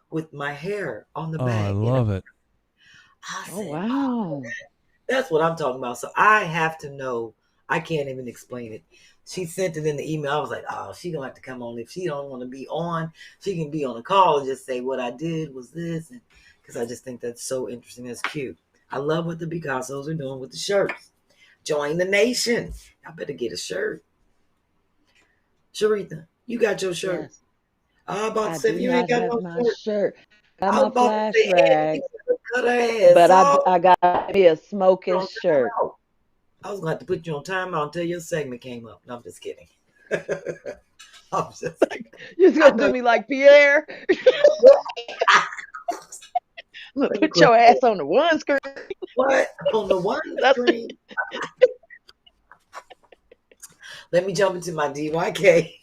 with my hair on the Oh, back. I love it. I Oh, said, wow. that's what I'm talking about. So I have to know. I can't even explain it. She sent it in the email. I was like, oh, she gonna have to come on. If she don't want to be on, she can be on the call and just say what I did was this, and because I just think that's so interesting. That's cute. I love what the Picassos are doing with the shirts. Join the nation. I better get a shirt. Sheritha, you got your shirt. Yes. I about I to say, if do you ain't not got have no my shirt, shirt. I Got was my about flash to say, rag, cut her ass but off. I got me a smoking On shirt. timeout. I was going to have to put you on timeout until your segment came up. No, I'm just kidding. I'm just You're going to do me like Pierre? Put your ass on the one screen. what? On the one screen? Let me jump into my DYK.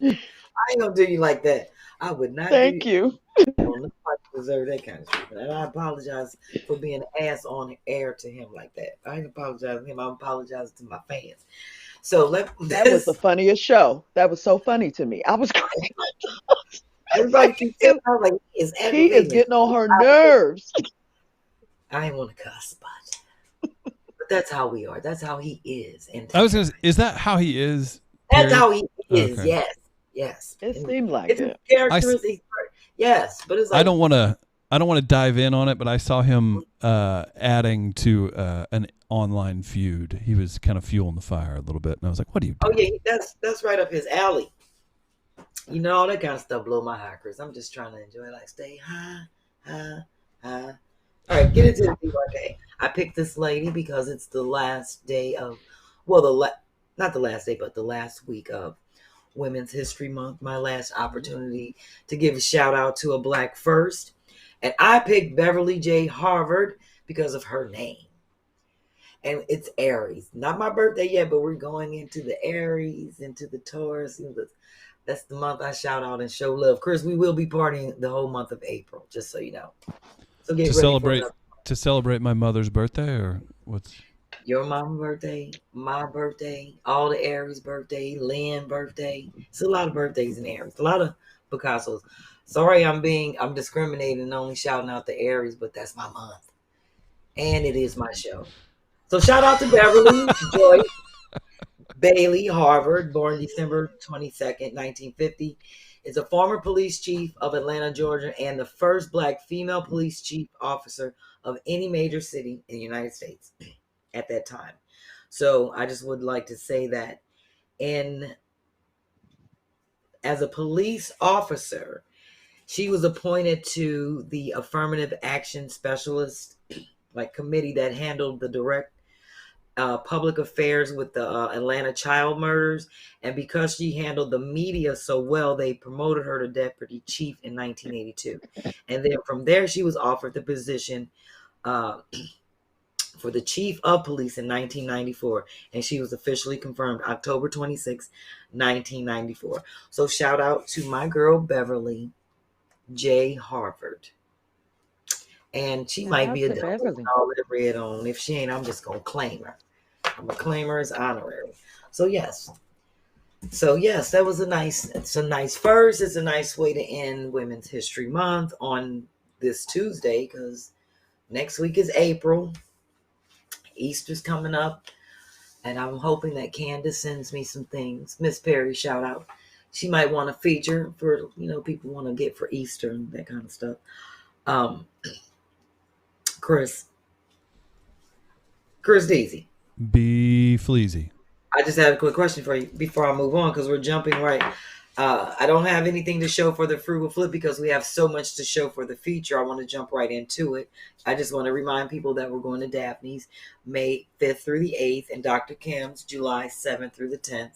I ain't going to do you like that. I would not Thank do you. Nobody deserve that kind of treatment. And I apologize for being an ass on air to him like that. I ain't apologizing to him. I'm apologizing to my fans. So That was the funniest show. That was so funny to me. I was crying. everybody keeps saying, I was like, he is He is aggravating. getting on her nerves. I ain't want to cuss, but that's how we are. That's how he is. And I was gonna. Is that how he is? that's period? how he is. Okay. Yes. It And seemed like it's his it. characteristics. Yes, but it's like I don't want to dive in on it, but I saw him adding to an online feud. He was kind of fueling the fire a little bit, and I was like, "What are you doing?" oh yeah, that's right up his alley. All that kind of stuff blow my high, Chris. I'm just trying to enjoy it. Like stay high. All right, get into the DYK. I picked this lady because it's the last day of, not the last day, but the last week of Women's History Month. My last opportunity to give a shout out to a Black first. And I picked Beverly J. Harvard because of her name. And it's Aries. Not my birthday yet, but we're going into the Aries, into the Taurus. That's the month I shout out and show love. Chris, we will be partying the whole month of April, just so you know. So get ready to celebrate my mother's birthday, or what's your mom's birthday, my birthday, all the Aries birthday, Lynn birthday. It's a lot of birthdays in Aries. A lot of Picassos. Sorry, I'm discriminating and only shouting out the Aries, but that's my month. And it is my show. So shout out to Beverly Joy Bailey Harvard, born December 22nd, 1950. Is a former police chief of Atlanta, Georgia, and the first Black female police chief officer of any major city in the United States at that time. So I just would like to say that as a police officer, she was appointed to the Affirmative Action Specialist committee that handled the direct public affairs with the Atlanta child murders. And because she handled the media so well, they promoted her to deputy chief in 1982. And then from there, she was offered the position for the chief of police in 1994. And she was officially confirmed October 26, 1994. So shout out to my girl, Beverly J. Harvard. And she might be a double with all that red on. If she ain't, I'm just going to claim her. I'm going to claim her as honorary. So yes, that was it's a nice first. It's a nice way to end Women's History Month on this Tuesday, because next week is April. Easter's coming up, and I'm hoping that Candace sends me some things. Miss Perry, shout out. She might want a feature for, people want to get for Easter and that kind of stuff. Chris Daisy. Be Fleazy. I just had a quick question for you before I move on, because we're jumping right. I don't have anything to show for the Frugal Flip because we have so much to show for the feature. I want to jump right into it. I just want to remind people that we're going to Daphne's May 5th through the 8th and Dr. Kim's July 7th through the 10th.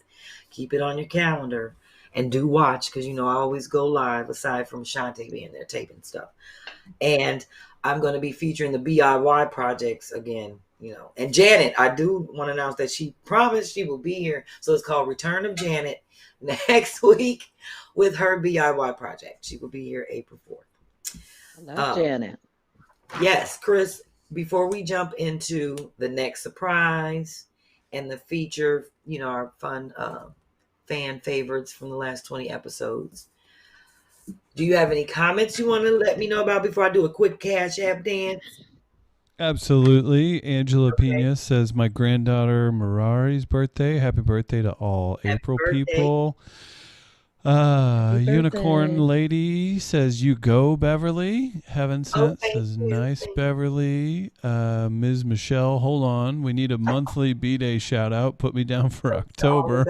Keep it on your calendar. and do watch, because I always go live aside from Shantae being there taping stuff. And I'm going to be featuring the BIY projects again, And Janet, I do want to announce that she promised she will be here. So it's called Return of Janet next week with her BIY project. She will be here April 4th. I love Janet. Yes, Chris, before we jump into the next surprise and the feature, our fun fan favorites from the last 20 episodes, do you have any comments you want to let me know about before I do a quick Cash App dance? Absolutely. Angela Pena says, my granddaughter Marari's birthday. Happy birthday to all April people. Unicorn Lady says, you go, Beverly. Heaven Sent says, nice, Beverly. Ms. Michelle, hold on. We need a monthly B-Day shout out. Put me down for October.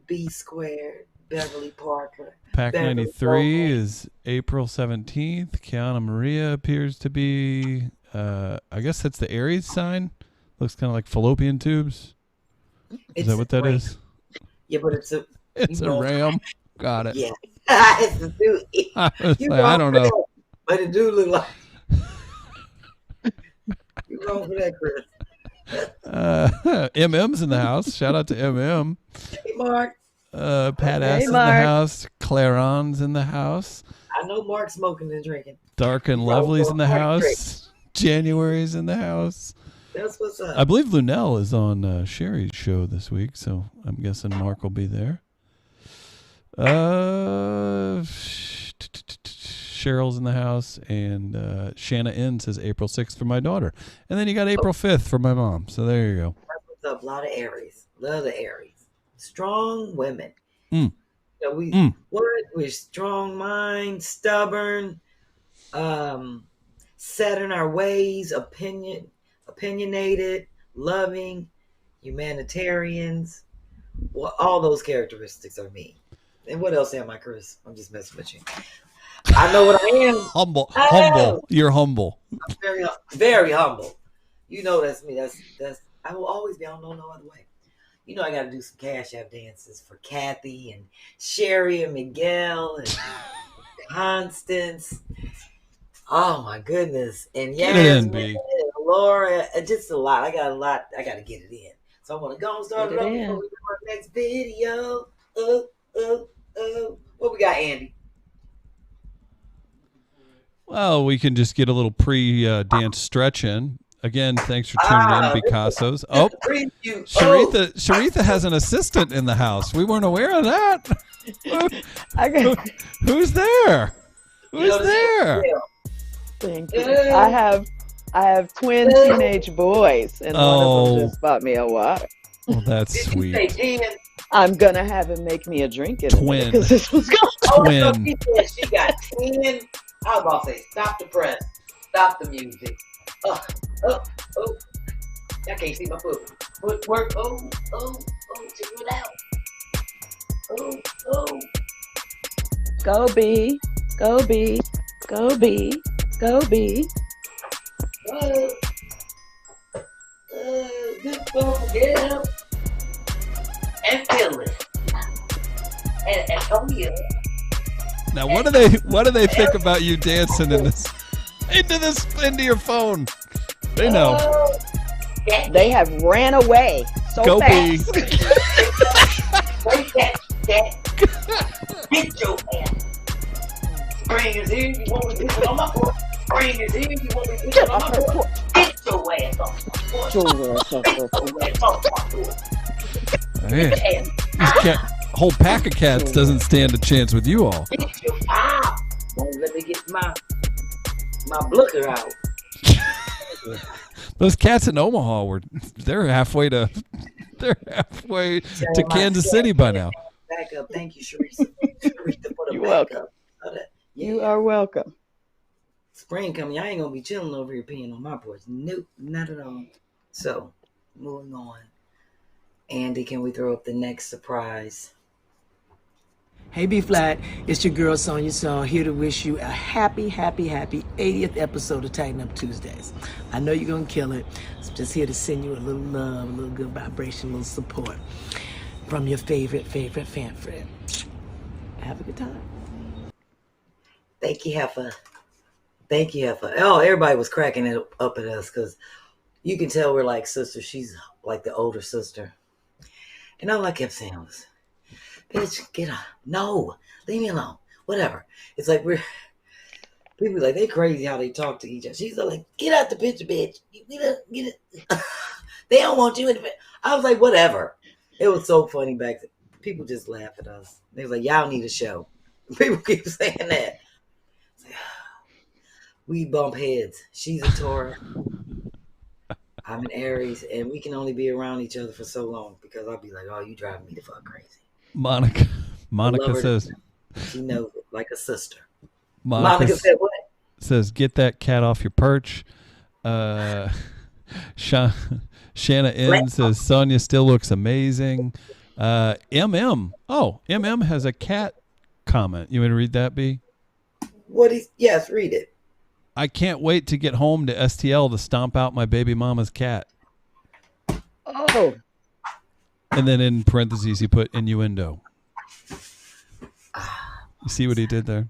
B squared, Beverly Parker. Pack 93 is April 17th. Kiana Maria appears to be, I guess that's the Aries sign. Looks kind of like fallopian tubes. Is that what that is? Yeah, but it's a... It's a ram. Got it. Yeah. It's a dude. I don't know. But it do look like... You wrong for that, Chris. MM's in the house. Shout out to MM. Hey, Mark. Pat S in the house. Claron's in the house. I know Mark's smoking and drinking. Dark and Lovely's in the house. January's in the house. That's what's up. I believe Lunel is on Sherry's show this week, so I'm guessing Mark will be there. Cheryl's in the house, and Shanna N says April 6th for my daughter. And then you got April 5th for my mom. So there you go. That's what's up. A lot of Aries. Love the Aries. Strong women. We're strong minds, stubborn, set in our ways, opinionated, loving, humanitarians. Well, all those characteristics are me. And what else am I, Chris? I'm just messing with you. I know what I am. Humble. You're humble. I'm very, very humble. That's me. That's. I will always be. I don't know no other way. I got to do some Cash App dances for Kathy and Sherri and Miguel and Constance. Oh my goodness! And Yasmin, Laura, just a lot. I got a lot. I got to get it in. So I want to go and start it up before we do our next video. What we got, Andy? Well, we can just get a little pre-dance stretch in. Again, thanks for tuning in, Picassos. Oh, Sheritha has an assistant in the house. We weren't aware of that. Who's there? Who's there? Thank you. I have twin teenage boys, and one of them just bought me a water. Well, that's sweet. I'm gonna have him make me a drink in twin. Because this was going. Twin. She got 10. I was about to say, stop the press, stop the music. I can't see my foot. Footwork. Check it out. Go B, go B, go B, go B. Just get up and feel it. And come here. Now, what do they think about you dancing into your phone? They know. They have ran away so Go fast. Break that. Get your ass. Spring is here. You want me to put on my porch? Spring is here. You want me to put on my porch? Get your ass off my porch. Get your ass off my porch. Whole pack of cats doesn't stand a chance with you all. Get your let me get my blicker out. Those cats in Omaha they're halfway to Kansas City by now. Back up. Thank you, Sheritha. You're welcome. You are welcome. Spring coming. I ain't gonna be chilling over here peeing on my porch. Nope, not at all. So, moving on. Andy, can we throw up the next surprise? Hey B-Phlat, it's your girl Sonya Song here to wish you a happy 80th episode of Tighten Up Tuesdays. I know you're going to kill it. So just here to send you a little love, a little good vibration, a little support from your favorite fan friend. Have a good time. Thank you, Heifer. Thank you, Heifer. Oh, everybody was cracking it up at us because you can tell we're like sisters. She's like the older sister. And all I kept saying was, bitch, get up. No, leave me alone. Whatever. It's like people like, they crazy how they talk to each other. She's like, get out the picture, bitch. Get it. They don't want you in the picture. I was like, whatever. It was so funny back then. People just laugh at us. They was like, y'all need a show. People keep saying that. Like, we bump heads. She's a Taurus. I'm an Aries, and we can only be around each other for so long because I'll be like, oh, you driving me the fuck crazy. Monica says, she knows it like a sister. Monica said what? Says, get that cat off your perch. Shanna N says, Sonia still looks amazing. MM has a cat comment. You want to read that, B? Yes, read it. I can't wait to get home to STL to stomp out my baby mama's cat. Oh. And then in parentheses, he put innuendo. You see what he did there?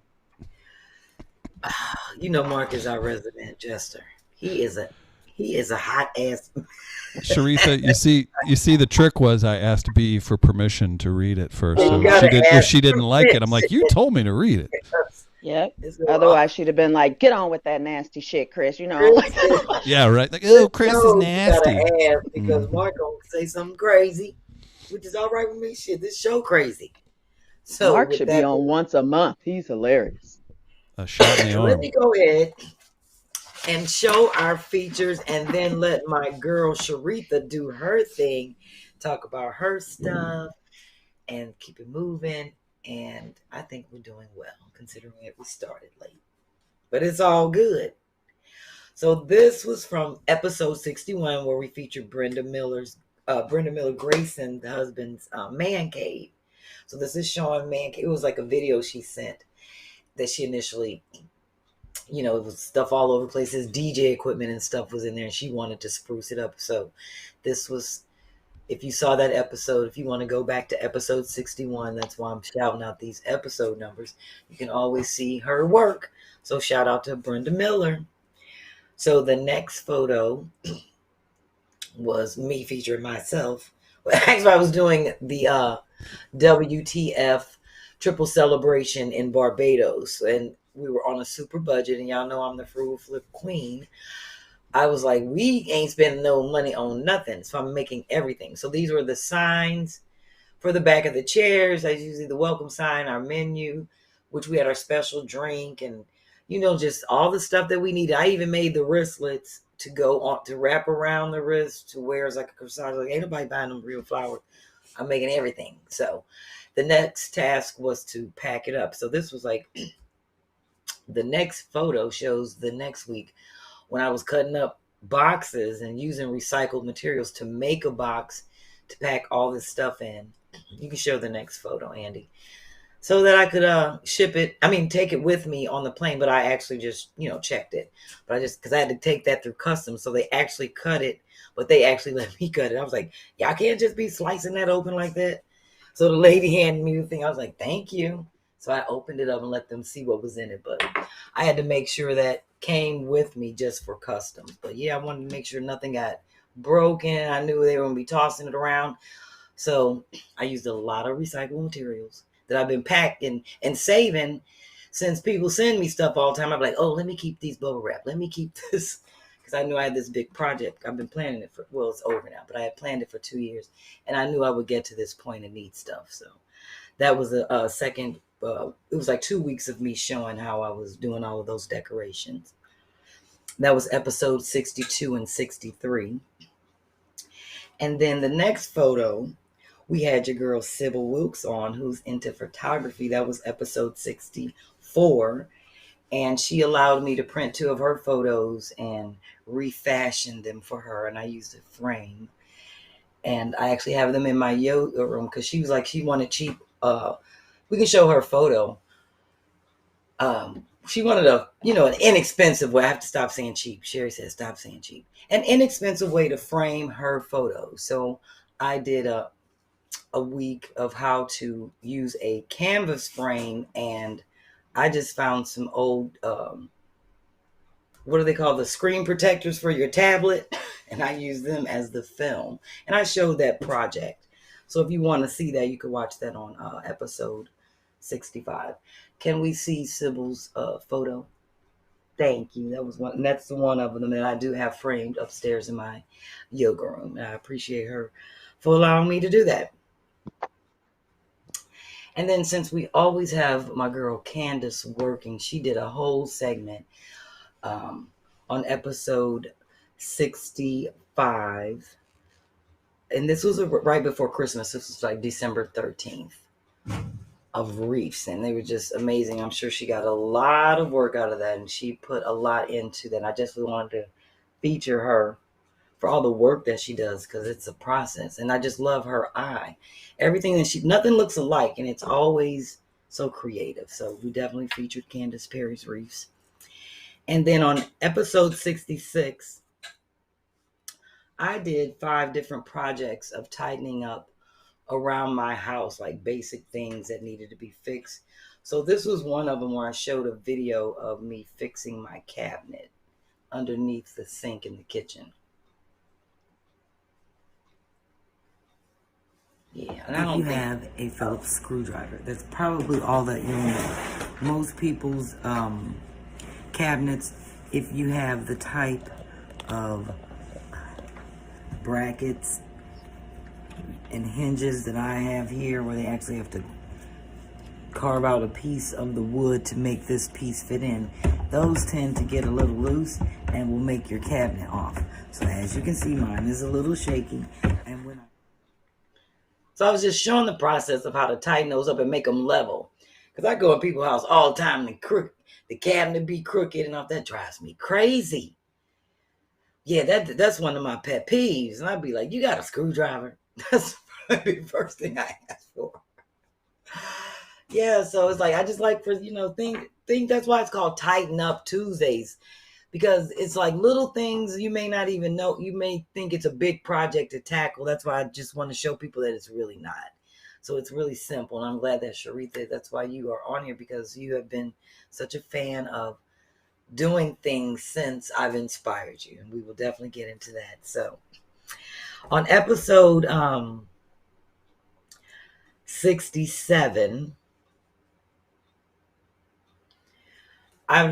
You know, Mark is our resident jester. He is a hot ass. Sheritha, you see, the trick was I asked B for permission to read it first. So if she didn't like it, I'm like, you told me to read it. Yep. Otherwise, she'd have been like, "Get on with that nasty shit, Chris." You know, like, yeah, right. Like, oh, Chris is nasty. Because Mark gonna say something crazy, which is all right with me. Shit, this show crazy. So Mark should be on once a month. He's hilarious. A shot in the arm. Let me go ahead and show our features, and then let my girl Sheritha do her thing, talk about her stuff, and keep it moving. And I think we're doing well, considering that we started late. But it's all good. So this was from episode 61, where we featured Brenda Miller Grayson, the husband's man cave. So this is showing man cave. It was like a video she sent that she initially, it was stuff all over the place. His DJ equipment and stuff was in there, and she wanted to spruce it up. So this was, if you saw that episode, if you want to go back to episode 61, that's why I'm shouting out these episode numbers. You can always see her work. So shout out to Brenda Miller. So the next photo was me featuring myself. Well, actually, I was doing the WTF triple celebration in Barbados, and we were on a super budget, and y'all know I'm the frugal flip queen. I was like, we ain't spending no money on nothing, so I'm making everything. So these were the signs for the back of the chairs. That's usually the welcome sign, our menu, which we had our special drink, and just all the stuff that we needed. I even made the wristlets to go on to wrap around the wrist to wear as like a corsage. Like, ain't nobody buying them real flowers. I'm making everything. So the next task was to pack it up. So this was like the next photo shows the next week when I was cutting up boxes and using recycled materials to make a box to pack all this stuff in. You can show the next photo, Andy. So that I could take it with me on the plane, but I actually just, checked it. But because I had to take that through customs, so they actually cut it, but they actually let me cut it. I was like, y'all can't just be slicing that open like that. So the lady handed me the thing. I was like, thank you. So I opened it up and let them see what was in it. But I had to make sure that came with me just for customs. But yeah, I wanted to make sure nothing got broken. I knew they were going to be tossing it around. So I used a lot of recycled materials that I've been packing and saving since people send me stuff all the time. I'm like, oh, let me keep these bubble wrap. Let me keep this. Because I knew I had this big project. I've been planning it it's over now, but I had planned it for 2 years. And I knew I would get to this point and need stuff. So that was a second, it was like 2 weeks of me showing how I was doing all of those decorations. That was episode 62 and 63. And then the next photo, we had your girl Sybil Wilkes on, who's into photography. That was episode 64. And she allowed me to print 2 of her photos and refashion them for her. And I used a frame. And I actually have them in my yoga room because she was like, she wanted cheap. We can show her photo. She wanted an inexpensive way. I have to stop saying cheap. Sherri says, stop saying cheap. An inexpensive way to frame her photos. So I did a week of how to use a canvas frame, and I just found some old what do they call the screen protectors for your tablet, and I use them as the film, and I showed that project. So if you want to see that, you can watch that on episode 65. Can we see Sybil's photo? Thank you. That was one, and that's one of them that I do have framed upstairs in my yoga room, and I appreciate her for allowing me to do that. And then since we always have my girl Candace working, she did a whole segment on episode 65. And this was right before Christmas. This was like December 13th, of reefs. And they were just amazing. I'm sure she got a lot of work out of that. And she put a lot into that. And I just wanted to feature her for all the work that she does, because it's a process. And I just love her eye. Everything that nothing looks alike. And it's always so creative. So we definitely featured Candace Perry's reefs. And then on episode 66, I did 5 different projects of tightening up around my house, like basic things that needed to be fixed. So this was one of them where I showed a video of me fixing my cabinet underneath the sink in the kitchen. Yeah, and I don't have a Phillips screwdriver. That's probably all that you'll know. Most people's cabinets, if you have the type of brackets and hinges that I have here, where they actually have to carve out a piece of the wood to make this piece fit in, those tend to get a little loose and will make your cabinet off. So as you can see, mine is a little shaky. And so I was just showing the process of how to tighten those up and make them level. Because I go in people's house all the time and the cabinet be crooked, and that drives me crazy. Yeah, that's one of my pet peeves. And I'd be like, you got a screwdriver? That's the first thing I ask for. Yeah, so it's like, I just like for, think that's why it's called Tighten Up Tuesdays. Because it's like little things you may not even know. You may think it's a big project to tackle. That's why I just want to show people that it's really not. So it's really simple. And I'm glad that Sheritha, that's why you are on here, because you have been such a fan of doing things since I've inspired you. And we will definitely get into that. So on episode 67, I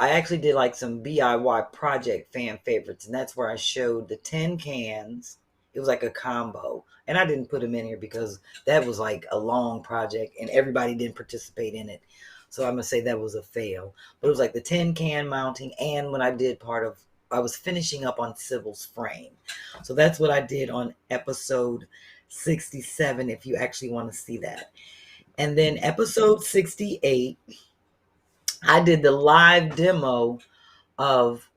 actually did like some DIY project fan favorites, and that's where I showed the 10 cans. It was like a combo, and I didn't put them in here because that was like a long project and everybody didn't participate in it. So I'm going to say that was a fail, but it was like the 10 can mounting. And when I was finishing up on Sybil's frame. So that's what I did on episode 67, if you actually want to see that. And then episode 68, I did the live demo of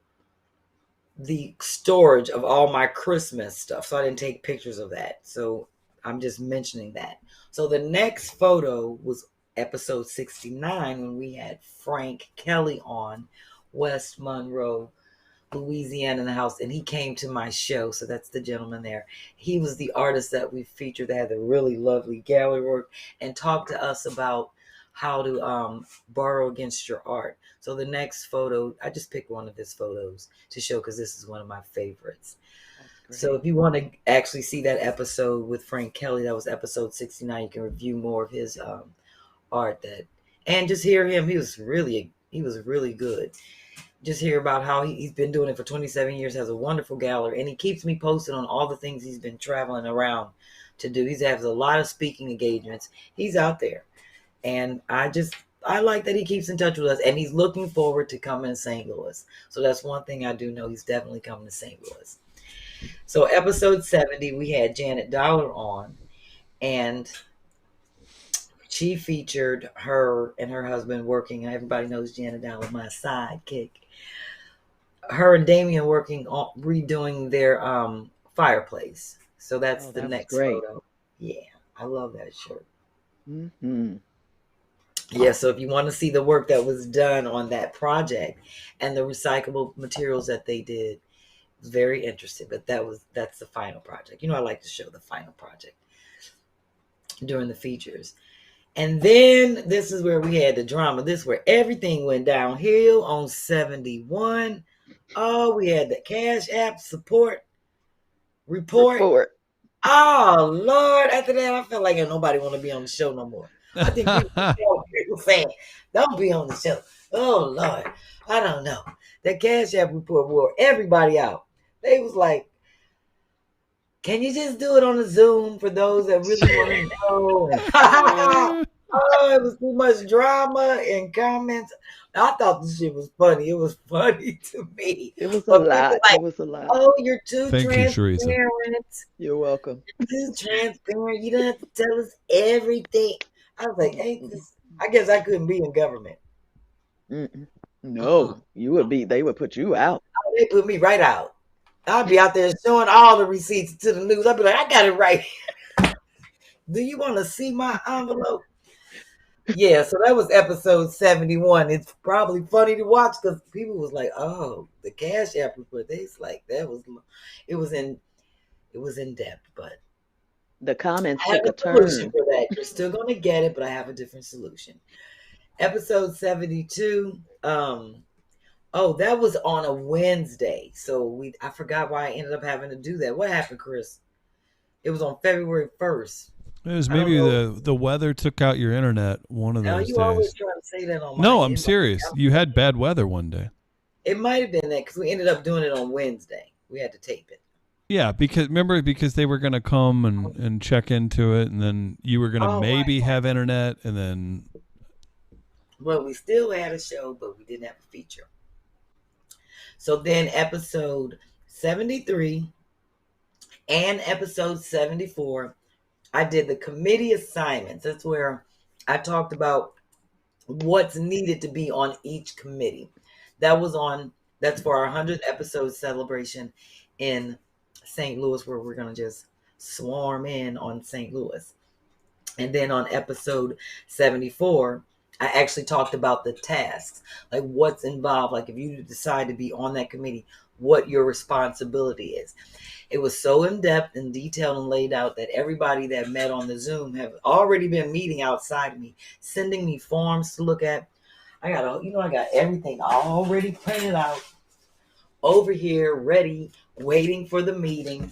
the storage of all my Christmas stuff. So I didn't take pictures of that. So I'm just mentioning that. So the next photo was episode 69, when we had Frank Kelly on, West Monroe, Louisiana, in the house, and he came to my show. So that's the gentleman there. He was the artist that we featured that had the really lovely gallery work and talked to us about how to borrow against your art. So the next photo, I just picked one of his photos to show because this is one of my favorites. So if you want to actually see that episode with Frank Kelly, that was episode 69. You can review more of his art and just hear him. He was really good. Just hear about how he's been doing it for 27 years, has a wonderful gallery, and he keeps me posted on all the things he's been traveling around to do. He has a lot of speaking engagements. He's out there. And I like that he keeps in touch with us, and he's looking forward to coming to St. Louis. So that's one thing I do know. He's definitely coming to St. Louis. So episode 70, we had Janet Dollar on, and she featured her and her husband working. Everybody knows Janet Dollar, my sidekick. Her and Damien working on redoing their fireplace. So that's the next photo. Yeah, I love that shirt. Mm-hmm. Yeah, so if you want to see the work that was done on that project and the recyclable materials that they did, was very interesting, but that's the final project. I like to show the final project during the features. And then this is where we had the drama. This is where everything went downhill on 71. Oh, we had the CashApp support report. Oh, Lord. After that, I felt like nobody want to be on the show no more. I think people saying, don't be on the show. Oh, Lord. I don't know. That CashApp report wore everybody out. They was like, can you just do it on a Zoom for those that really want to know? Oh, it was too much drama and comments. I thought this shit was funny. It was funny to me. It was a lot. It was a lot. Oh, you're too Thank transparent. you, Sheritha. You're welcome. You're too transparent. You don't have to tell us everything. I was like, ain't this? I guess I couldn't be in government. No, you would be. They would put you out. Oh, they put me right out. I'd be out there showing all the receipts to the news. I'd be like, I got it right here. Do you want to see my envelope? Yeah, so that was episode 71. It's probably funny to watch because people was like, oh, the CashApp report. They's like, it was in depth, but the comments I have took a a solution turn. for that. You're still going to get it, but I have a different solution. Episode 72. Oh, that was on a Wednesday. So I forgot why I ended up having to do that. What happened, Chris? It was on February 1st. It was maybe the weather took out your internet one of those you days. always try to say that on my No, I'm serious. You had bad weather one day. It might have been that because we ended up doing it on Wednesday. We had to tape it. Yeah, because they were going to come and check into it, and then you were going to maybe have internet, and then... Well, we still had a show, but we didn't have a feature. So then episode 73 and episode 74, I did the committee assignments. That's where I talked about what's needed to be on each committee. That's for our 100th episode celebration in St. Louis, where we're going to just swarm in on St. Louis. And then on episode 74, I actually talked about the tasks, like what's involved. Like if you decide to be on that committee, what your responsibility is. It was so in-depth and detailed and laid out that everybody that met on the Zoom have already been meeting outside of me, sending me forms to look at. I got everything already printed out over here, ready, waiting for the meeting.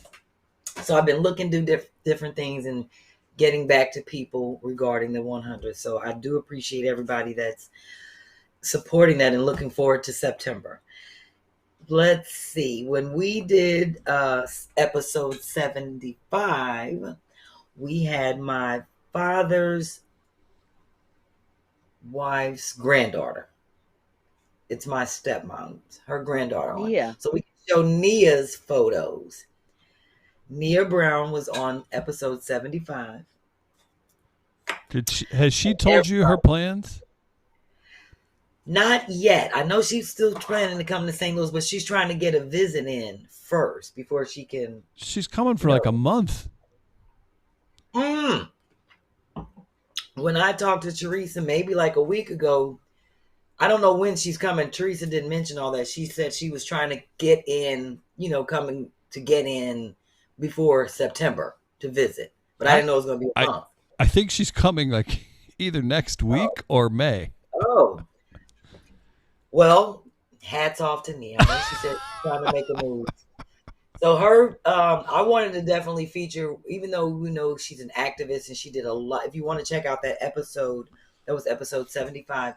So I've been looking to different things and getting back to people regarding the 100. So I do appreciate everybody that's supporting that and looking forward to September. Let's see. When we did episode 75, we had my father's wife's granddaughter. It's my stepmom, her granddaughter. Yeah. So we can show Nia's photos. Nia Brown was on episode 75. Has she told you her plans? Not yet. I know she's still planning to come to St. Louis, but she's trying to get a visit in first before she can. She's coming for like a month. When I talked to Teresa maybe like a week ago, I don't know when she's coming. Teresa didn't mention all that. She said she was trying to get in, coming to get in before September to visit. But I didn't know it was going to be a month. I think she's coming like either next week or May. Oh. Well, hats off to Nia. I know she said she's trying to make a move. So her, I wanted to definitely feature, even though we know she's an activist and she did a lot. If you want to check out that episode, that was episode 75.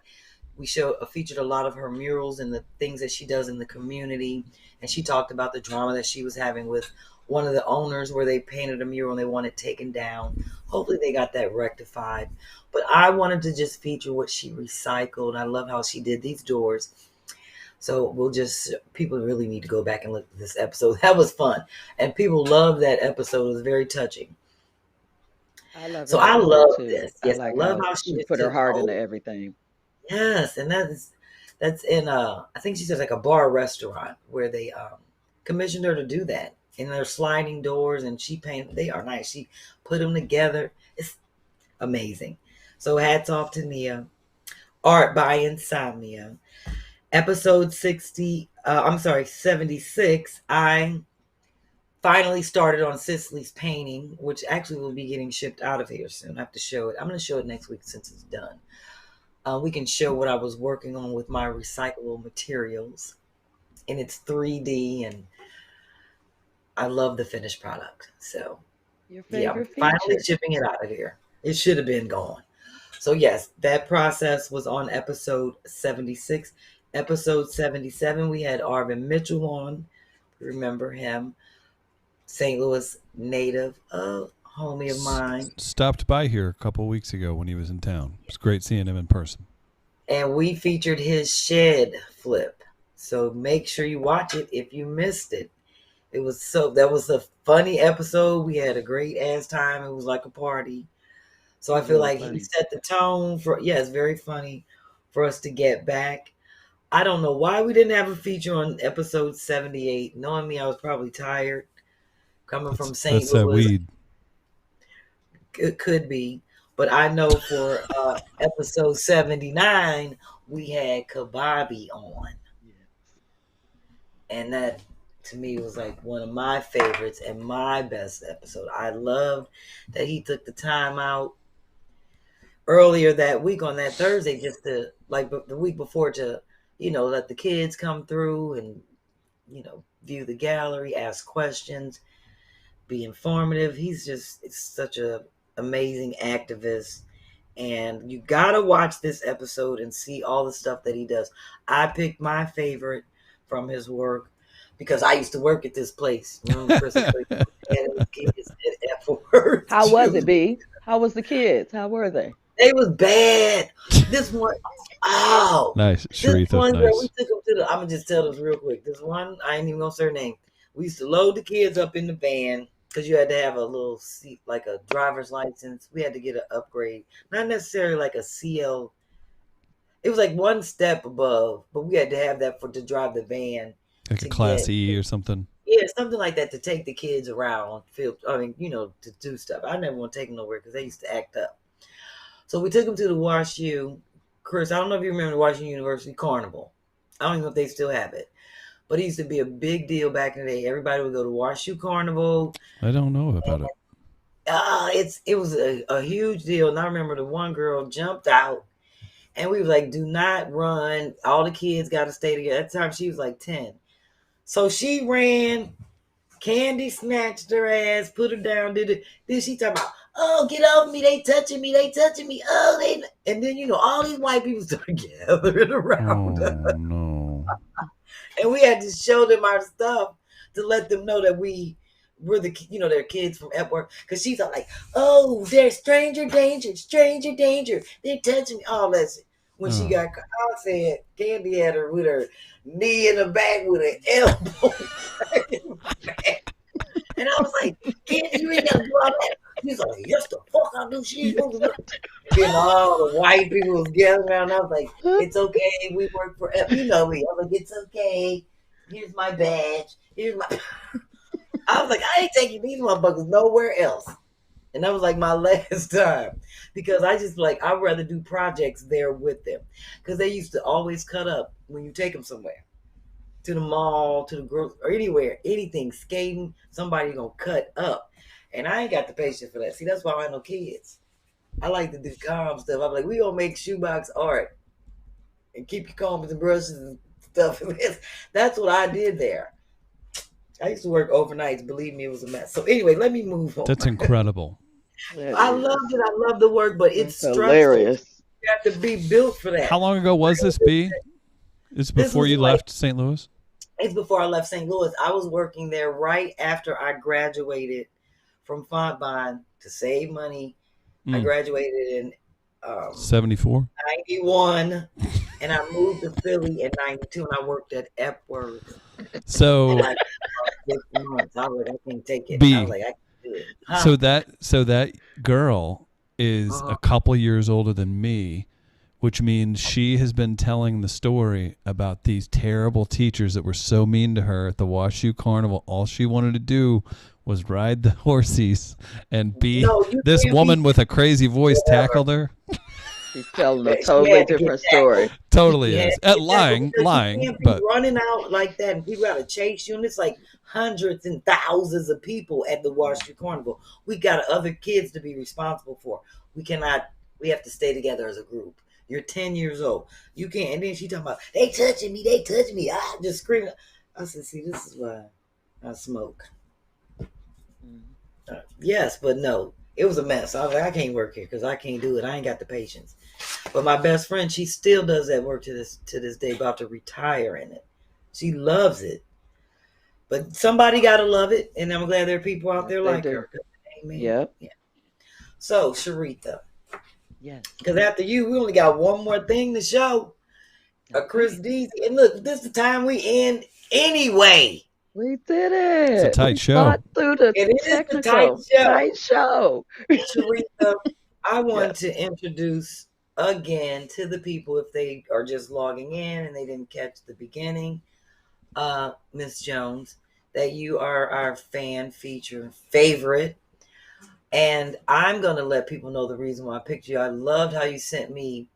We featured a lot of her murals and the things that she does in the community. And she talked about the drama that she was having with one of the owners where they painted a mural and they wanted it taken down. Hopefully they got that rectified. But I wanted to just feature what she recycled. I love how she did these doors. So people really need to go back and look at this episode. That was fun. And people love that episode. It was very touching. I love it. So I love too. this. Yes, I love how she put her heart into everything. Yes, and that's in I think she said like a bar restaurant where they commissioned her to do that. And they're sliding doors and she painted. They are nice. She put them together. It's amazing. So hats off to Nia. Art by Insomnia. Episode 76, I finally started on Cicely's painting, which actually will be getting shipped out of here soon. I have to show it. I'm going to show it next week since it's done. We can show what I was working on with my recyclable materials. And it's 3D, and I love the finished product. So, Your favorite finally feature. shipping it out of here. It should have been gone. So, yes, that process was on episode 76. Episode 77, we had Arvin Mitchell on. Remember him. St. Louis native, a homie of mine. Stopped by here a couple of weeks ago when he was in town. It was great seeing him in person. And we featured his shed flip. So make sure you watch it if you missed it. That was a funny episode. We had a great ass time. It was like a party. So I feel like he set the tone for, it's very funny for us to get back. I don't know why we didn't have a feature on episode 78. Knowing me, I was probably tired. Coming from St. Louis. That's that weed. It could be. But I know for episode 79, we had Kababi on. And that, to me, was like one of my favorites and my best episode. I loved that he took the time out earlier that week on that Thursday just to, like the week before, to, let the kids come through and, view the gallery, ask questions, be informative. He's it's such a amazing activist, and you gotta watch this episode and see all the stuff that he does. I picked my favorite from his work because I used to work at this place. Chris How was it, B? How was the kids? How were they? They was bad. This one, nice. Sheritha, this one nice. girl, we took them to I'm gonna just tell this real quick. This one, I ain't even gonna say her name. We used to load the kids up in the van because you had to have a little seat, like a driver's license. We had to get an upgrade, not necessarily like a CL. It was like one step above, but we had to have that to drive the van. Like a Class E or something. Yeah, something like that to take the kids around. To do stuff. I never want to take them nowhere because they used to act up. So we took them to the WashU. Chris, I don't know if you remember the Washington University Carnival. I don't even know if they still have it. But it used to be a big deal back in the day. Everybody would go to WashU Carnival. I don't know about it. It was a huge deal. And I remember the one girl jumped out. And we was like, do not run. All the kids got to stay together. At the time, she was like 10. So she ran. Candy snatched her ass, put her down. Then she talking about, oh, get off me. They touching me. Oh, and then, all these white people started gathering around us. No. And we had to show them our stuff to let them know that we're their kids from Epworth. Because she's all like, oh, there's stranger danger. They're touching me. All that shit. When she got caught, I said, Candy had her with her knee in the back with an elbow. And I was like, Candy, you ain't got to do all that. She's like, yes, the fuck I do. She ain't supposed to do. And all the white people was gathering around. I was like, it's okay. We work for, me. I'm like, it's okay. Here's my badge. I was like, I ain't taking these motherfuckers nowhere else. And that was like my last time. Because I just I'd rather do projects there with them. Because they used to always cut up when you take them somewhere. To the mall, to the grocery, or anywhere, anything, skating, somebody gonna cut up. And I ain't got the patience for that. See, that's why I have no kids. I like to do calm stuff. I'm like, we gonna make shoebox art and keep your combs and brushes and stuff. That's what I did there. I used to work overnights. Believe me, it was a mess. So anyway, let me move on. That's incredible. I loved it. I love the work, but it's hilarious. Stressful. You have to be built for that. How long ago was this, B? It's before you left St. Louis? It's before I left St. Louis. I was working there right after I graduated from Fontbonne to save money. I graduated in 74? 91, and I moved to Philly in 92, and I worked at Epworth. So, I was like, I can't take it. B, I was like, I can't do it. Huh? So that girl is a couple years older than me, which means she has been telling the story about these terrible teachers that were so mean to her at the WashU Carnival. All she wanted to do was ride the horses, and this woman with a crazy voice tackled her. She's telling a She totally had to get different that. story. Totally Yeah, is. lying, Lying, you can't be but running out like that, and people got to chase you, and it's like hundreds and thousands of people at the Water Street Carnival. We got other kids to be responsible for. We cannot. We have to stay together as a group. You're 10 years old. You can't. And then she talking about they touching me. They touching me. I just screaming. I said, see, this is why I smoke. Yes, but no. It was a mess. I was like, I can't work here because I can't do it. I ain't got the patience. But my best friend, she still does that work to this day, about to retire in it. She loves it. But somebody got to love it. And I'm glad there are people out there like her. Amen. Yep. Yeah. So, Sheritha. Yes. Because after you, we only got one more thing to show. A Chris Deasy. And look, this is the time we end anyway. We did it. It's a tight we show. Fought through the It is a technical tight show. Sheritha, I want to introduce again to the people, if they are just logging in and they didn't catch the beginning, Miss Jones, that you are our Phan Pheature favorite. And I'm going to let people know the reason why I picked you. I loved how you sent me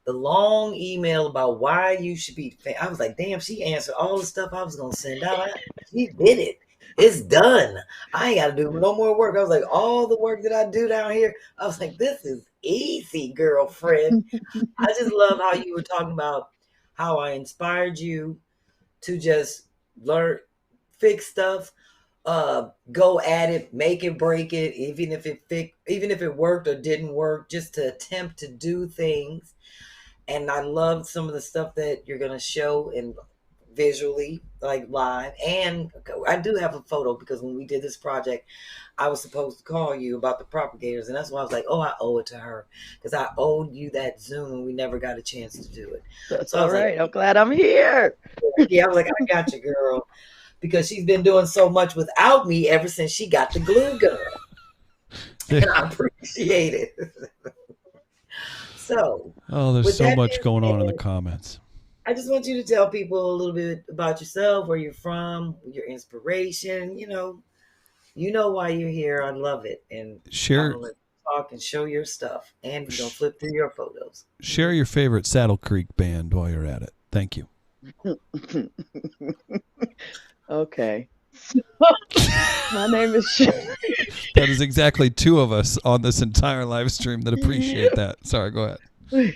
the long email about why you should be. I was like, damn, she answered all the stuff I was going to send out. She did it. It's done. I ain't got to do no more work. I was like, all the work that I do down here, I was like, this is easy, girlfriend. I just love how you were talking about how I inspired you to just learn, fix stuff, go at it, make it, break it, even if it worked or didn't work, just to attempt to do things. And I love some of the stuff that you're going to show and visually, like live. And I do have a photo because when we did this project, I was supposed to call you about the propagators. And that's why I was like, oh, I owe it to her because I owed you that Zoom and we never got a chance to do it. That's so all right. I'm glad I'm here. Yeah, I was like, I got you, girl. Because she's been doing so much without me ever since she got the glue gun. And I appreciate it. So, there's so much going on in the comments. I just want you to tell people a little bit about yourself, where you're from, your inspiration. You know why you're here. I love it. And share, talk and show your stuff. And you're going to flip through your photos. Share your favorite Saddle Creek band while you're at it. Thank you. Okay. My name is Sherri. That is exactly two of us on this entire live stream that appreciate that. Sorry, go ahead.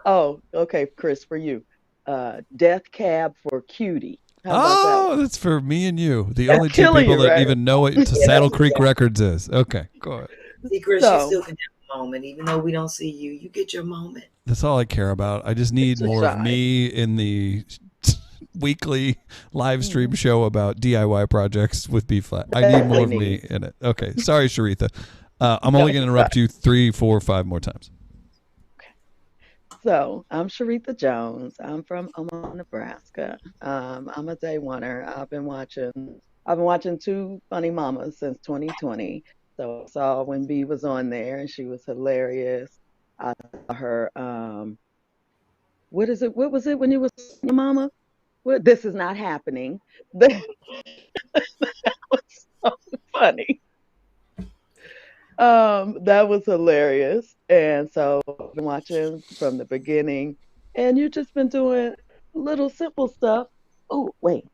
Oh, okay, Chris, for you. Death Cab for Cutie. How about that? That's for me and you. The only two people that even know what Saddle Creek Records is. Okay, go ahead. See, Chris, you still can have a moment. Even though we don't see you, you get your moment. That's all I care about. I just need more of me in the weekly live stream show about DIY projects with B-Flat. I need more of me in it. Okay. Sorry, Sheritha. I'm only going to interrupt you 3, 4, 5 more times. Okay. So I'm Sheritha Jones. I'm from Omaha, Nebraska. I'm a day oneer. I've been watching TwoFunnyMamas since 2020. So I saw when B was on there and she was hilarious. I saw her, what was it when you was your mama? Well, this is not happening. That was so funny. That was hilarious. And so I've been watching from the beginning. And you've just been doing little simple stuff. Oh, wait.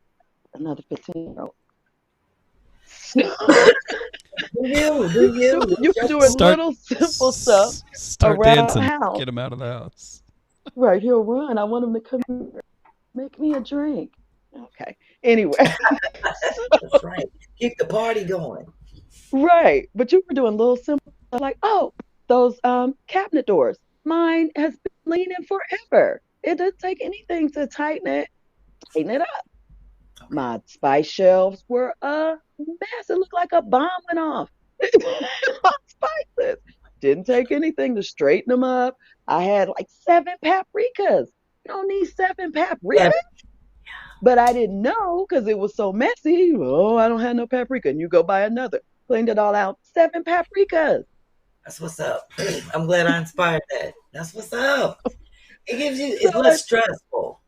Another 15-year-old. You're doing little simple stuff. Start around dancing. The house. Get him out of the house. Right. He'll run. I want him to come here. Make me a drink. Okay. Anyway. That's right. Keep the party going. Right. But you were doing little simple stuff like, those cabinet doors. Mine has been leaning forever. It doesn't take anything to tighten it up. Okay. My spice shelves were a mess. It looked like a bomb went off. My spices. Didn't take anything to straighten them up. I had like 7 paprikas. You don't need 7 paprikas. Yeah. But I didn't know because it was so messy. Oh, I don't have no paprika. And you go buy another. Cleaned it all out. 7 paprikas. That's what's up. I'm glad I inspired that. That's what's up. It gives you, it's less stressful.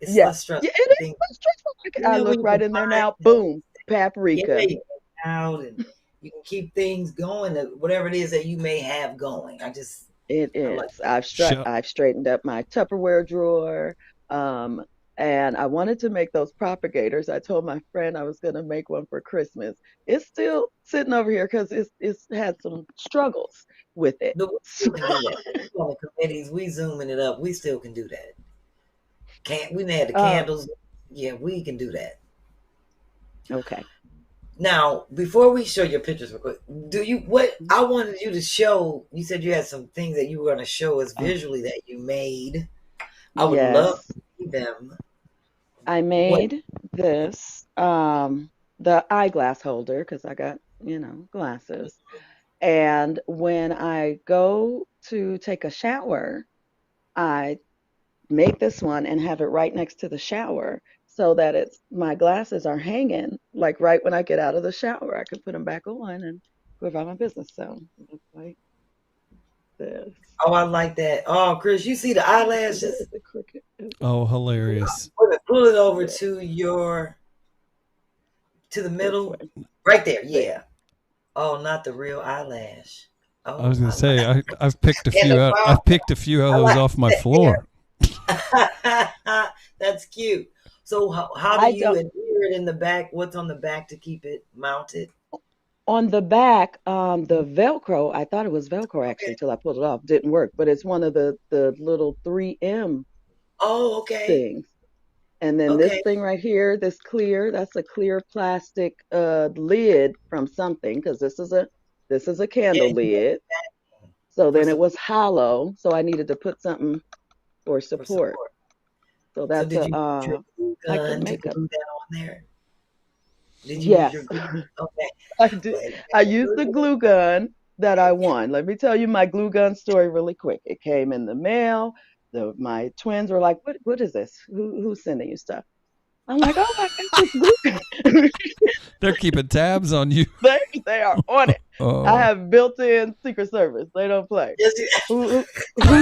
It's less stressful. Yeah, it is less stressful. I look right in there now. Boom. Paprika. You out and you can keep things going, whatever it is that you may have going. I just It I like is. Show, I've straightened up my Tupperware drawer. Um, and I wanted to make those propagators. I told my friend I was going to make one for Christmas. It's still sitting over here because it's had some struggles with it. No, we still can do that. We on the committees, we zooming it up. We still can do that. We had the candles. Yeah, we can do that. Okay. Now, before we show your pictures real quick, what I wanted you to show, you said you had some things that you were going to show us visually that you made. I would love to see them. I made this, the eyeglass holder, because I got, glasses. And when I go to take a shower, I make this one and have it right next to the shower so that my glasses are hanging, like right when I get out of the shower, I can put them back on and go about my business. So it looks like this. Oh, I like that. Oh, Chris, you see the eyelashes? Oh, hilarious. Pull it over to the middle. Right there, yeah. Oh, not the real eyelash. Oh, I was gonna say I've picked a few out. I've picked a few of those off my floor. That's cute. So how do you adhere it in the back? What's on the back to keep it mounted? On the back, the Velcro, I thought it was Velcro actually until I pulled it off. Didn't work, but it's one of the little 3M things. And then this thing right here, that's a clear plastic lid from something, because this is a candle lid. So then it was hollow, so I needed to put something for support. So that's did you use your glue gun to glue that on there? Did you use your glue gun? Okay. I did. I used the glue gun that I won. Let me tell you my glue gun story really quick. It came in the mail. My twins were like, "What is this? Who's sending you stuff?" I'm like, "Oh, I got this glue gun." They're keeping tabs on you. They are on it. Oh. I have built-in Secret Service. They don't play. Who's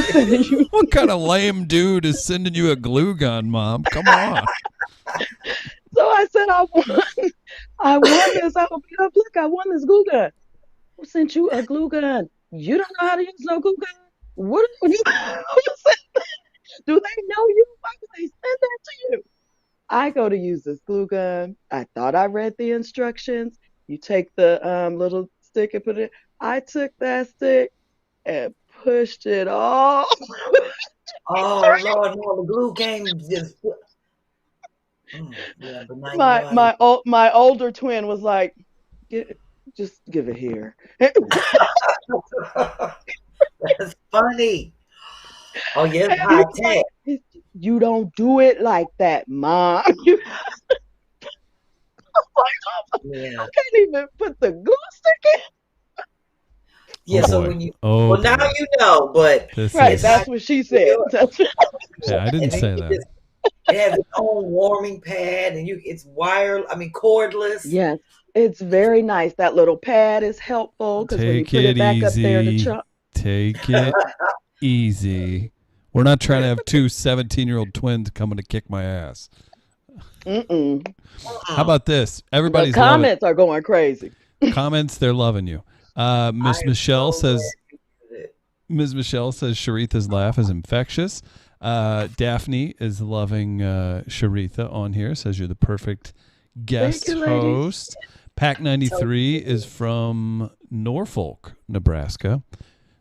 sending you? What kind of lame dude is sending you a glue gun, Mom? Come on. So I said, I won this. Look, I won this glue gun. Who sent you a glue gun? You don't know how to use no glue gun? What? Who sent that? Do they know you? Why would they send that to you? I go to use this glue gun. I thought I read the instructions. You take the little stick and put it. I took that stick and pushed it off. Oh Lord, no, the glue came just. Yeah, but my older twin was like, just give it here. That's funny. Oh yeah, it's high tech. You don't do it like that, Mom. Yeah. I can't even put the glue stick in. Yeah, so when you well now you know, but that's what she said. Yeah, I didn't say that. It has its own warming pad, and it's cordless. Yes, it's very nice. That little pad is helpful because when you put it back up there to chop. Take it easy. We're not trying to have two 17-year-old twins coming to kick my ass. How about this? Everybody's the comments are going crazy. Comments, they're loving you. Ms. Michelle says Sheritha's laugh is infectious. Daphne is loving Sheritha on here. Says you're the perfect guest host. Pack 93 is from Norfolk, Nebraska.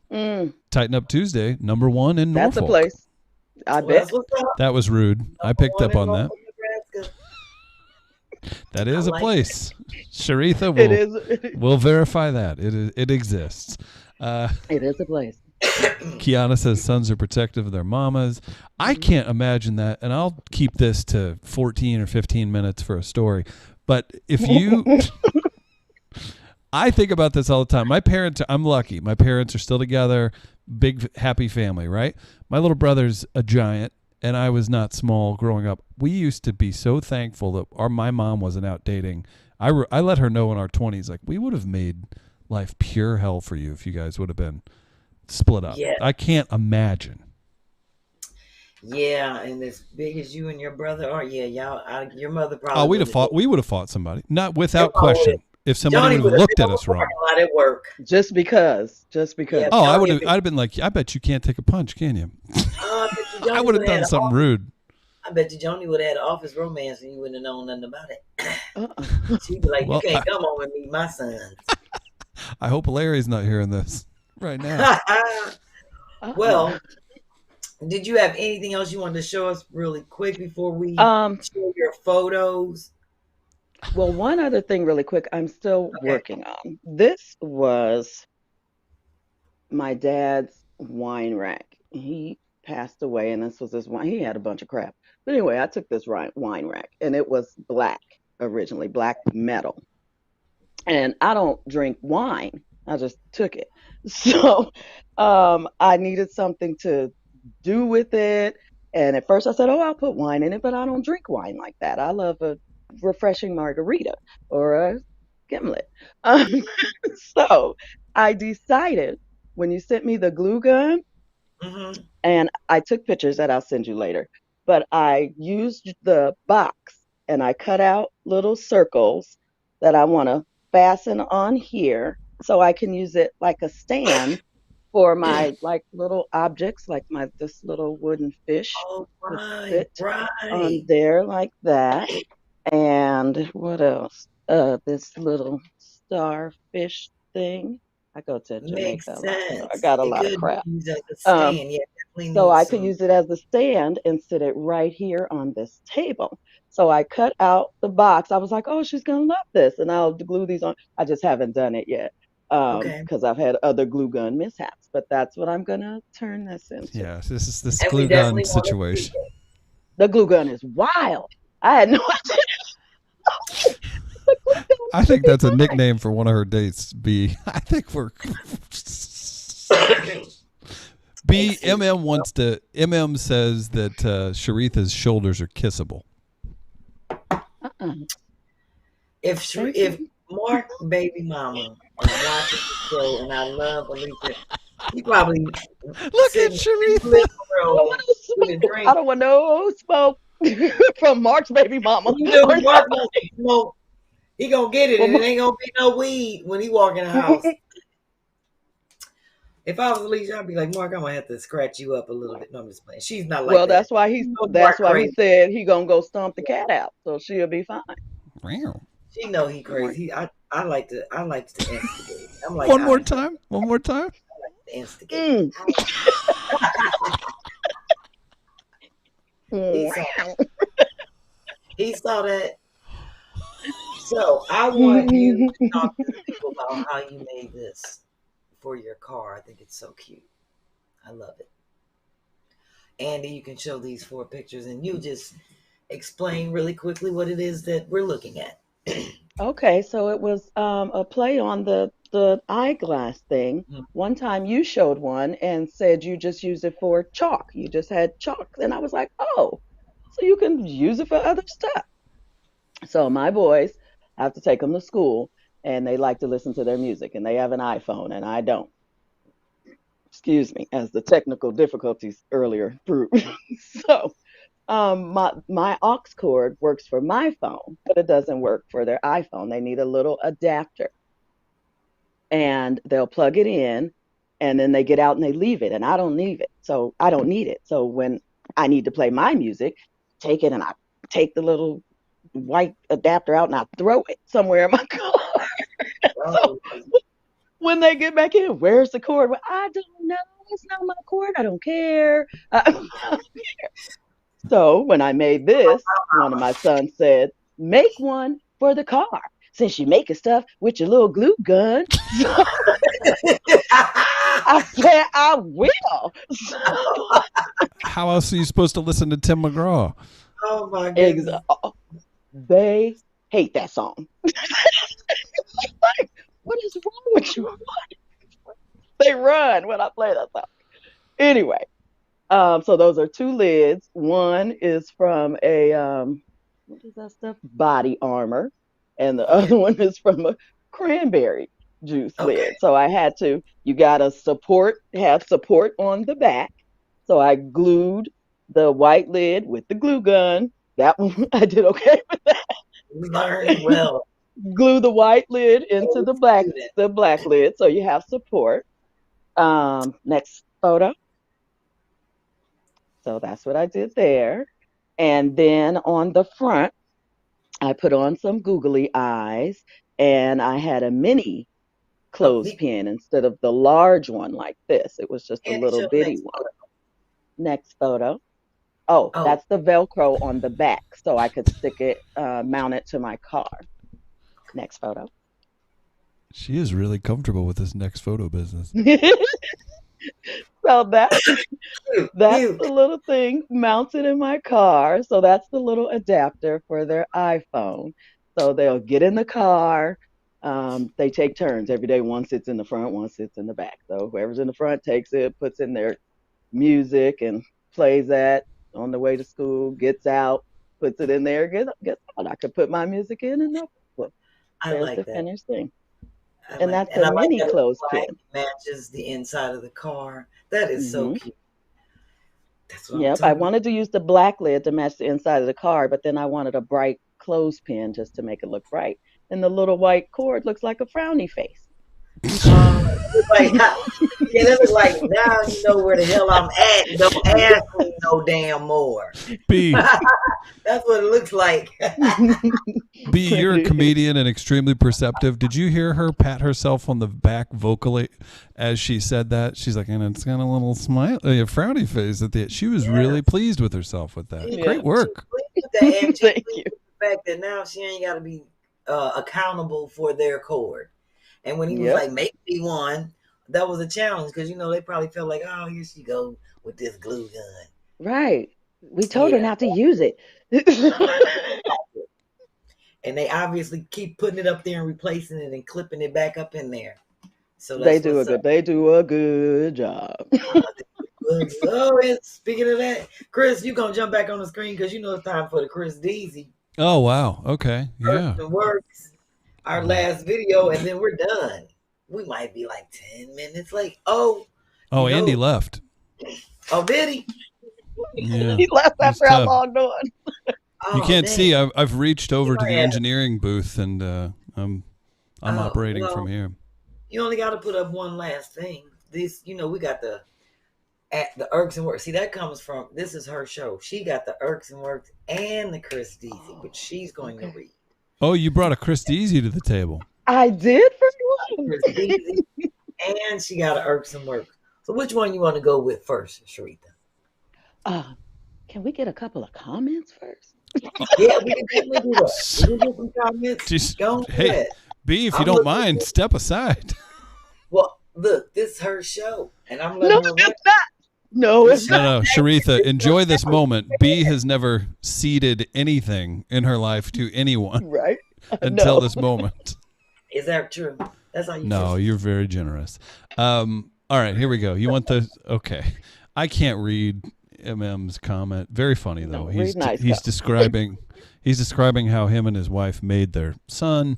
Tighten Up Tuesday, #1 in Norfolk. That's a place. I bet. That was rude. I picked up on that. That is a place. Sheritha will verify that. It exists. It is a place. Kiana says sons are protective of their mamas. I can't imagine that, and I'll keep this to 14 or 15 minutes for a story. But if you... I think about this all the time. I'm lucky. My parents are still together. Big, happy family, right? My little brother's a giant, and I was not small growing up. We used to be so thankful that my mom wasn't out dating. I let her know in our 20s, like, we would have made life pure hell for you if you guys would have been split up. Yeah. I can't imagine. Yeah, and as big as you and your brother are, y'all, your mother probably. We would have fought somebody, not without question. if somebody would have looked at us wrong. A lot at work. Just because. Yeah, Oh, I'd have been like, I bet you can't take a punch, can you? I would have done something rude. I bet you Joni would have had an office romance and you wouldn't have known nothing about it. She'd be like, you can't come home and meet my sons. I hope Larry's not hearing this right now. Well, did you have anything else you wanted to show us really quick before we show your photos? Well, one other thing really quick I'm still working on. This was my dad's wine rack. He passed away, and this was his wine. He had a bunch of crap. But anyway, I took this wine rack, and it was black originally, black metal. And I don't drink wine. I just took it. So I needed something to do with it. And at first I said, I'll put wine in it, but I don't drink wine like that. I love a refreshing margarita or a gimlet. So I decided when you sent me the glue gun, and I took pictures that I'll send you later, but I used the box and I cut out little circles that I want to fasten on here so I can use it like a stand for my like little objects, like this little wooden fish fit on there like that. And what else? This little starfish thing. I go to Jamaica. I got a lot of crap. So I could use it as a stand and sit it right here on this table. So I cut out the box. I was like, oh, she's going to love this. And I'll glue these on. I just haven't done it yet because I've had other glue gun mishaps. But that's what I'm going to turn this into. Yeah, this is this glue gun situation. The glue gun is wild. I had no idea. I think that's a nickname for one of her dates, B. I think we're... B, MM says that Sheritha's shoulders are kissable. If Mark Baby Mama is watching the show and I love Alicia, he probably look at Sheritha. I don't want no smoke from Mark's baby mama. Mark won't smoke. He gonna get it, and it ain't gonna be no weed when he walk in the house. If I was Alicia, I'd be like, Mark, I'm gonna have to scratch you up a little bit. No, I'm just playing. She's not like that. Well, that's why he said he gonna go stomp the cat out, so she'll be fine. Wow. She know he crazy. I like to instigate. I'm like, One more time. I like to instigate. He saw that. So I want you to talk to the people about how you made this for your car. I think it's so cute. I love it. Andy, you can show these 4 pictures and you just explain really quickly what it is that we're looking at. Okay, so it was a play on the eyeglass thing. One time you showed one and said you just used it for chalk. You just had chalk. And I was like, oh, so you can use it for other stuff. So my boys, I have to take them to school and they like to listen to their music and they have an iPhone and I don't. Excuse me, as the technical difficulties earlier proved. So my aux cord works for my phone, but it doesn't work for their iPhone. They need a little adapter. And they'll plug it in and then they get out and they leave it and I don't need it. So I don't need it. So when I need to play my music, take it and I take the little white adapter out and I throw it somewhere in my car. So when they get back in, where's the cord? Well, I don't know. It's not my cord. I don't care. So when I made this, one of my sons said, make one for the car. Since you making stuff with your little glue gun. I said, I will. How else are you supposed to listen to Tim McGraw? Oh, my goodness. They hate that song. Like, what is wrong with you? They run when I play that song. Anyway, so those are 2 lids. One is from a, what is that stuff? Body Armor. And the other one is from a cranberry juice lid. So I had to, you got to have support on the back. So I glued the white lid with the glue gun. That one, I did okay with that. We learned well. glue the white lid into A student. the black lid, so you have support. Next photo. So that's what I did there. And then on the front, I put on some googly eyes, and I had a mini Oh, he clothespin instead of the large one like this. It was just a can't little show the bitty next one. photo. Next photo. Oh, Oh, that's the Velcro on the back, so I could stick it, mount it to my car. Next photo. She is really comfortable with this next photo business. So that's cute, the cute. little thing mounted in my car. So that's the little adapter for their iPhone. So they'll get in the car. They take turns every day. One sits in the front, one sits in the back. So whoever's in the front takes it, puts in their music and plays that on the way to school, gets out, puts it in there, gets out. I could put my music in and no problem. I There's like the that. finished thing. I And like, that's and I a like mini that the black clothespin. matches the inside of the car. That is so Hmm cute. That's what I'm Yep, I talking about. wanted to use the black lid to match the inside of the car, but then I wanted a bright clothespin just to make it look bright. And the little white cord looks like a frowny face. It's like, yeah, that was like, now you know where the hell I'm at. Don't ask me no damn more. B, That's what it looks like. B, you're a comedian and extremely perceptive. Did you hear her pat herself on the back vocally as she said that? She's like, and it's got a little smile, a frowny face at the end. She was really pleased with herself with that. Yeah. Great work. She's pleased with that, and she's Thank pleased you. with the fact that now she ain't got to be accountable for their cord. And when he was Yep. like, make me one, that was a challenge because, you know, they probably felt like, oh, here she go with this glue gun. Right. We told her Yeah. not to use it. And they obviously keep putting it up there and replacing it and clipping it back up in there. So They that's do a what's good up. they do a good job. Oh, and speaking of that, Chris, you gonna jump back on the screen because you know it's time for the Chris Deasy Oh, wow. Okay. Yeah. Earth and Works, our last video, and then we're done. We might be like 10 minutes late. Oh, Oh, you Andy know- left. oh, did he? Yeah. He left He's after I tough. logged on. Oh, You can't dang. see. I've reached over to the Yeah. engineering booth, and I'm Oh, operating well, from here. You only got to put up one last thing. This, you know, we got the Irks and Works. See, that comes from, this is her show. She got the Irks and Works and the Chris Deasy, which she's going to read. Oh, you brought a Chris Deasy to the table. I did for one. Chris Deasy, and she got an Irks and Works. So which one you want to go with first, Sheritha? Can we get a couple of comments first? Yeah, we can definitely do that. We can get some comments. Just, Go hey, ahead. B, if you I'm don't looking mind, for- step aside. Well, look, this is her show, and I'm No, letting her it's run. not. No, it's not. No, Sheritha, enjoy this moment. B has never ceded anything in her life to anyone Right. until No. this moment. Is that true? That's how you No, feel. you're very generous. All right, here we go. You want the okay? I can't read MM's comment. Very funny though. No, He's read nice he's stuff. describing how him and his wife made their son.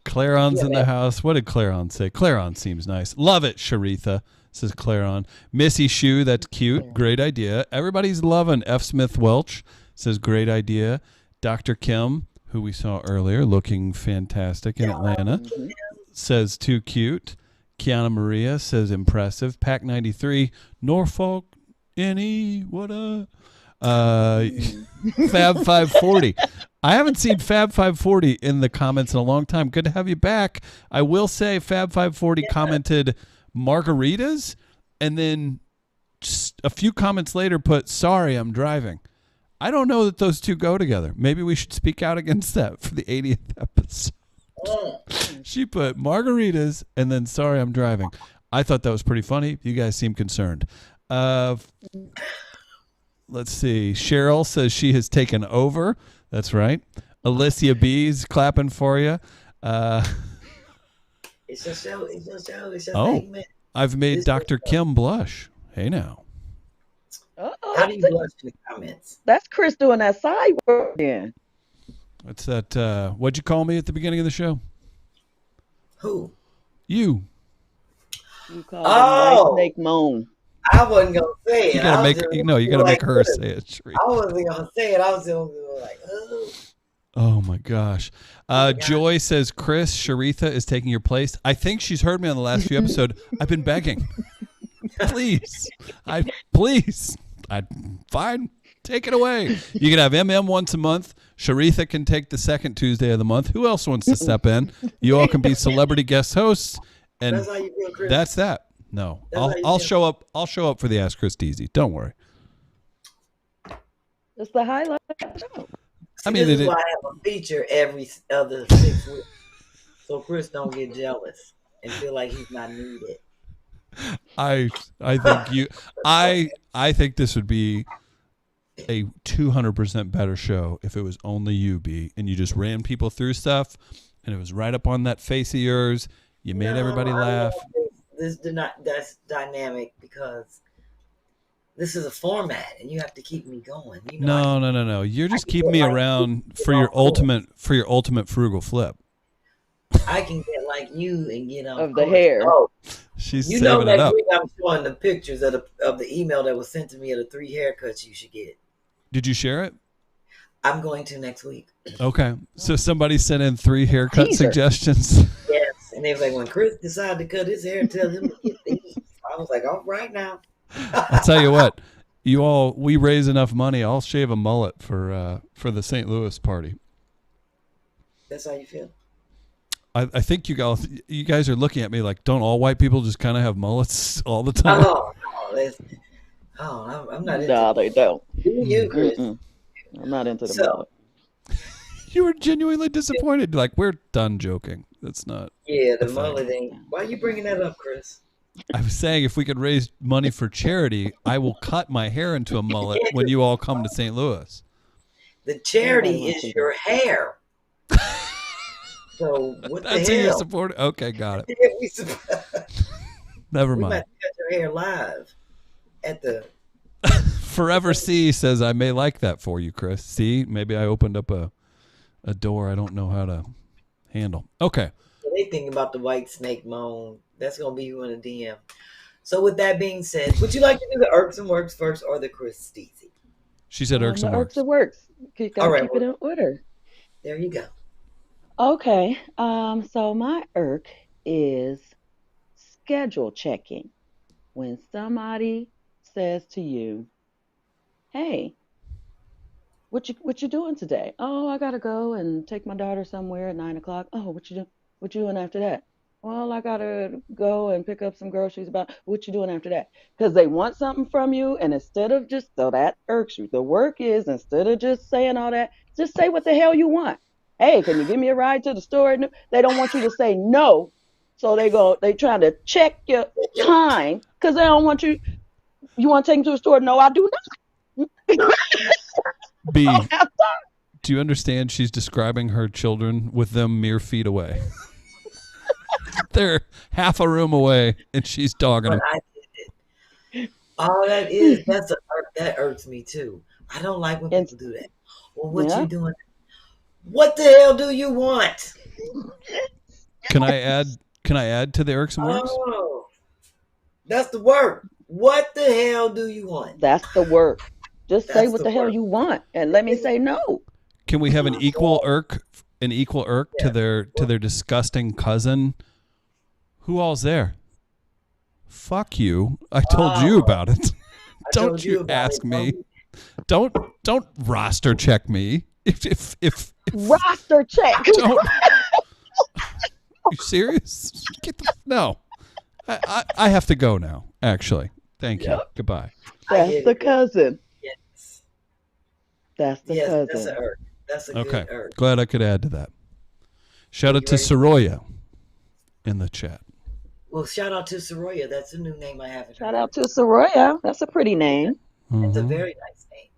Claron's in the house. What did Claron say? Claron seems nice. Love it, Sheritha, says Claron. Missy Shoe, that's cute. Great idea. Everybody's loving F. Smith Welch, says great idea. Dr. Kim, who we saw earlier, looking fantastic in Atlanta, says too cute. Kiana Maria says impressive. Pack 93, Norfolk, what a Fab 540. I haven't seen Fab 540 in the comments in a long time. Good to have you back. I will say Fab 540 commented margaritas, and then just a few comments later put, sorry, I'm driving. I don't know that those two go together. Maybe we should speak out against that for the 80th episode. She put margaritas and then sorry, I'm driving. I thought that was pretty funny. You guys seem concerned. Let's see. Cheryl says she has taken over. That's right. Alicia B's clapping for you. It's your show. It's your show. It's your Oh. segment. I've made Dr. Kim blush. Hey now. How do you blush in the comments? That's Chris doing that side work again. What's that? What'd you call me at the beginning of the show? Who? You. You call Oh. it Snake Moan. I wasn't gonna say it. You I gotta was make just you know. You gotta like, make her say it. Sheree. I wasn't gonna say it. I was just gonna be like, oh. Oh my gosh. Joy says, Chris, Sheritha is taking your place. I think she's heard me on the last few episodes. I've been begging. Please. Fine. Take it away. You can have MM once a month. Sheritha can take the second Tuesday of the month. Who else wants to step in? You all can be celebrity guest hosts. And That's how you feel, Chris. that's that. No. That's I'll show up. I'll show up for the Ask Chris Deasy. Don't worry. It's the highlight of the show. See, this is why I have a feature every other 6 weeks. So Chris don't get jealous and feel like he's not needed. I think this would be a 200% better show if it was only you, B, and you just ran people through stuff and it was right up on that face of yours. You made everybody laugh. That's dynamic because this is a format and you have to keep me going. You know, No. You're just keeping me around for your ultimate frugal flip. I can get like you and get on of the hair. Oh, she's you know, saving it next up. week I'm showing the pictures of the email that was sent to me of the 3 haircuts you should get. Did you share it? I'm going to next week. Okay. So somebody sent in 3 haircut suggestions. Yes. And they was like, when Chris decided to cut his hair, tell him to get these. I was like, all right now. I'll tell you what. We raise enough money. I'll shave a mullet for the St. Louis party. That's how you feel? I think you guys are looking at me like, don't all white people just kind of have mullets all the time? I'm not into No, they don't. you, Chris. I'm not into the mullet. You were genuinely disappointed. Like, we're done joking. That's not. Yeah, the mullet ain't. Why are you bringing that up, Chris? I was saying if we could raise money for charity, I will cut my hair into a mullet when you all come to St. Louis. The charity is your hair. So what That's the who you hell? support. Okay, got it. Yeah, Never we mind. might cut your hair live at the. Forever C says, I may like that for you, Chris. See, maybe I opened up a door I don't know how to handle. Okay. They think about the white snake moan. That's gonna be you in a DM. So with that being said, would you like to do the Irks and Works first or the Chris Deasy? She said Irks and Works. Irks and Works. You gotta All right, keep it in order. There you go. Okay. So my irk is schedule checking. When somebody says to you, "Hey, what you doing today?" "Oh, I gotta go and take my daughter somewhere at 9:00. "Oh, what you doing after that?" "Well, I gotta go and pick up some groceries." What you doing after that? Because they want something from you, and instead of just, so that irks you. The work is, instead of just saying all that, just say what the hell you want. "Hey, can you give me a ride to the store?" They don't want you to say no. So they trying to check your time because they don't want you. You want to take them to the store? "No, I do not." B, do you understand she's describing her children with them mere feet away? They're half a room away and she's dogging them. I did it. All that is, that irks me too. I don't like when people do that. Well, what you doing? What the hell do you want? Can I add to the Irks and Works? Oh, that's the work. What the hell do you want? That's the work. Just say That's what the the hell work. you want and let me say no. Can we have an equal irk to their disgusting cousin? Who all's there? Fuck you. I told you about it. Don't you ask me. Don't roster check me. If Roster check. don't, you serious? No. I have to go now, actually. Thank you. Goodbye. That's the cousin. Yes. That's the Yes, cousin. that's an irk. That's a Okay. good irk. Glad I could add to that. Shout out to ready? Soroya in the chat. Well, shout out to Soroya. That's a new name I haven't Shout heard. out to Soroya. That's a pretty name. It's a very nice name.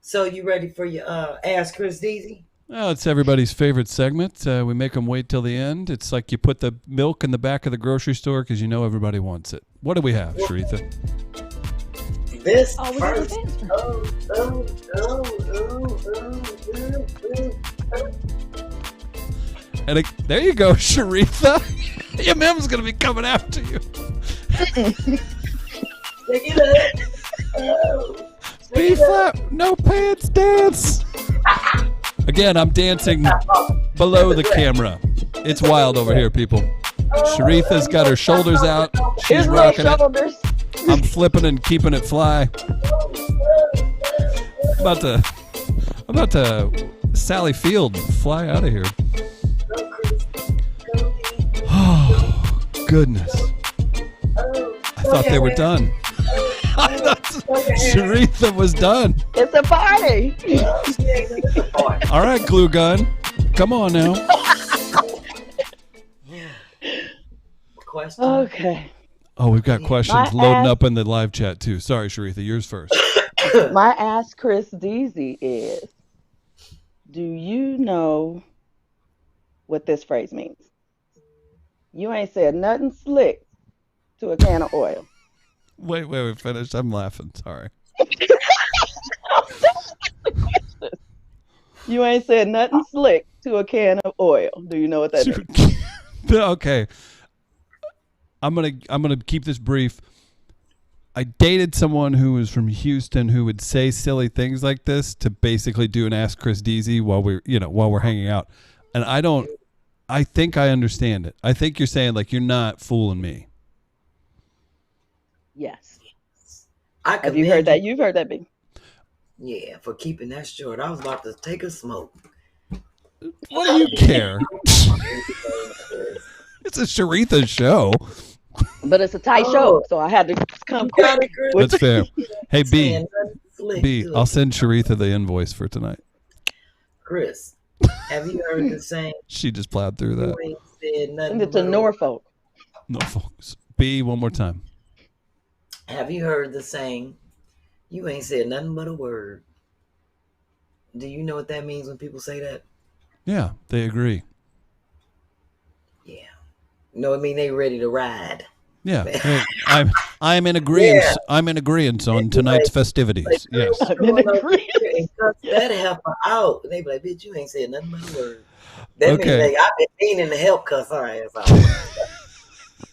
So you ready for your Ask Chris Deasy? Well, it's everybody's favorite segment. We make them wait till the end. It's like you put the milk in the back of the grocery store because you know everybody wants it. What do we have, Sheritha? This We first. And there you go, Sheritha. MM's going to be coming after you. B-Phlat, no pants dance. Again, I'm dancing below the camera. It's wild over here, people. Sheritha's got her shoulders out. She's His rocking little it. shoulders. I'm flipping and keeping it fly. I'm about to Sally Field fly out of here. Oh, goodness. I thought they were done. I thought Sheritha was done. It's a party. All right, glue gun. Come on now. Question. Okay. Oh, we've got questions loading up in the live chat too. Sorry, Sheritha, yours first. My Ask Chris Deasy is, do you know what this phrase means? You ain't said nothing slick to a can of oil. Wait, finish. I'm laughing. Sorry. You ain't said nothing slick to a can of oil. Do you know what that means? Okay. I'm gonna keep this brief. I dated someone who was from Houston who would say silly things like this to basically do an Ask Chris Deasy while we're hanging out. And I think I understand it. I think you're saying like you're not fooling me. Yes. Have you heard that? You've heard that, B. Yeah, for keeping that short. I was about to take a smoke. What do you care? It's a Sheritha show. But it's a tight show, so I had to come quick. That's fair. Hey, B, I'll send Sheritha the invoice for tonight. Chris, have you heard the saying? She just plowed through that. You ain't said nothing Send it to but a- Norfolk. No, folks. B, one more time. Have you heard the saying, you ain't said nothing but a word? Do you know what that means when people say that? Yeah, they agree. Yeah. No, I mean they ready to ride. Yeah, hey, I'm in agreement. Yeah. I'm in agreement on tonight's festivities. Yes. I'm in agreement. And cut that helper out. And they be like, bitch, you ain't said nothing but a word. That Okay. means like, I've been meaning to help cuss our ass out.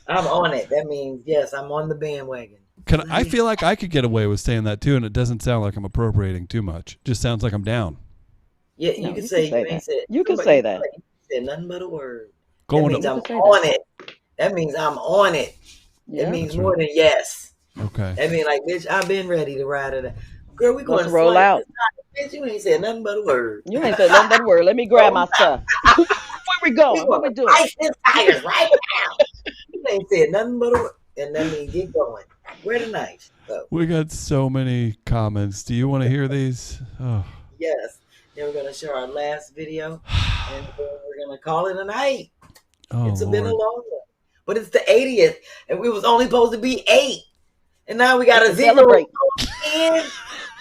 I'm on it. That means, yes, I'm on the bandwagon. I feel like I could get away with saying that too, and it doesn't sound like I'm appropriating too much. Just sounds like I'm down. Yeah, you No, can say you ain't said. You can somebody say that. said nothing but a word. Going that means up. I'm on it. That means I'm on it. Yeah. That means That's more right. than yes. Okay. That means like, bitch, I've been ready to ride it. Girl, we going Let's to roll swipe out. this time. Bitch, you ain't said nothing but a word. You ain't said nothing but a word. Let me grab my stuff. Where we going? What we doing? Ice his tires right now. You ain't said nothing but a word. And that means get going. Where the knife? So, We got so many comments. Do you want to hear these? Oh. yes. Then we're going to show our last video. And then we're going to call it a night. Oh, It's been a Lord. long one. But it's the 80th. And we was only supposed to be 8. And now we got a Let's 0. celebrate. And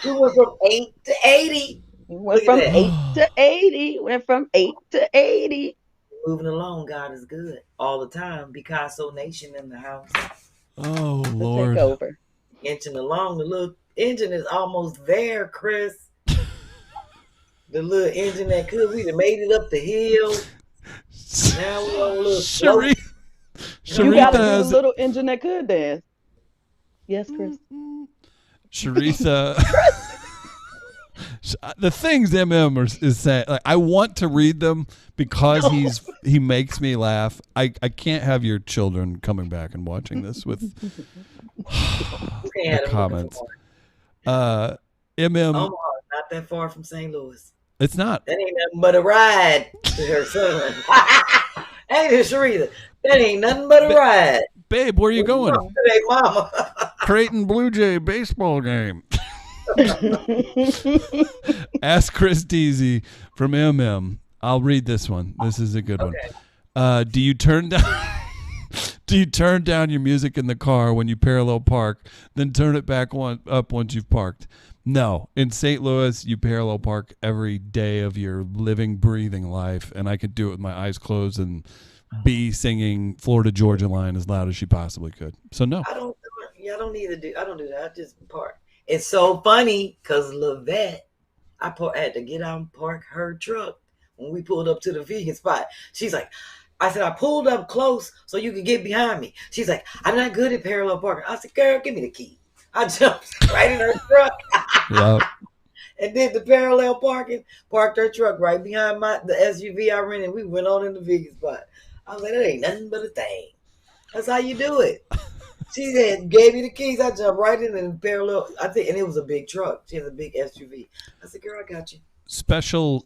we went from 8 to 80. Went Look from at that. 8 to 80. Went from 8 to 80. Moving along, God is good. All the time. Picasso Nation in the house. Oh, The Lord. takeover. Inching along. The little engine is almost there, Chris. The little engine that could. We done made it up the hill. Now we're on a little slope. Sherri- You got to Sheritha do the has little engine that could dance. Yes, Chris. Sheritha. The things is saying, like, I want to read them because he makes me laugh. I can't have your children coming back and watching this with the comments. Omaha MM, is not that far from St. Louis. it's not. That ain't nothing but a ride to her son. Ain't it, Sheritha? That ain't nothing but a ride. Babe, where are you going? Hey, mama. Creighton Blue Jay baseball game. Ask Chris Deasy from MM. I'll read this one. This is a good one. Do you turn down your music in the car when you parallel park, then turn it back up once you've parked? No. In St. Louis, you parallel park every day of your living, breathing life, and I could do it with my eyes closed and be singing Florida Georgia Line as loud as she possibly could. So no. I don't do that. I just park. It's so funny because Lavette, I had to get out and park her truck when we pulled up to the vegan spot. She's like, I said, I pulled up close so you could get behind me. She's like, I'm not good at parallel parking. I said, girl, give me the key. I jumped right in her truck. Yeah. and did the parallel parking, parked her truck right behind the SUV I rented. We went on in the vegan spot. I was like, that ain't nothing but a thing. That's how you do it. She said, gave me the keys. I jumped right in and parallel. I think, and it was a big truck. She has a big SUV. I said, girl, I got you. Special,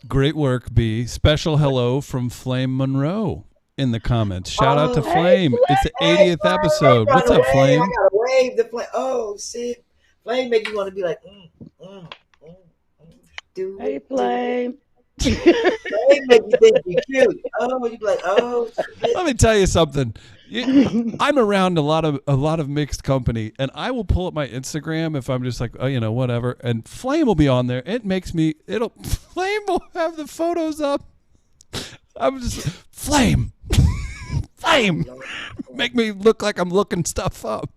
great work, B. Special hello from Flame Monroe in the comments. Shout out to Flame. It's the 80th episode. What's up, Flame? I gotta wave the Flame. Oh shit, Flame make you want to be like, do Hey, Flame. Flame make you think you're cute. Oh, you be like, oh. Shit. Let me tell you something. I'm around a lot of mixed company, and I will pull up my Instagram if I'm just like, oh, whatever, and Flame will be on there. Flame will have the photos up. I'm just Flame. Make me look like I'm looking stuff up.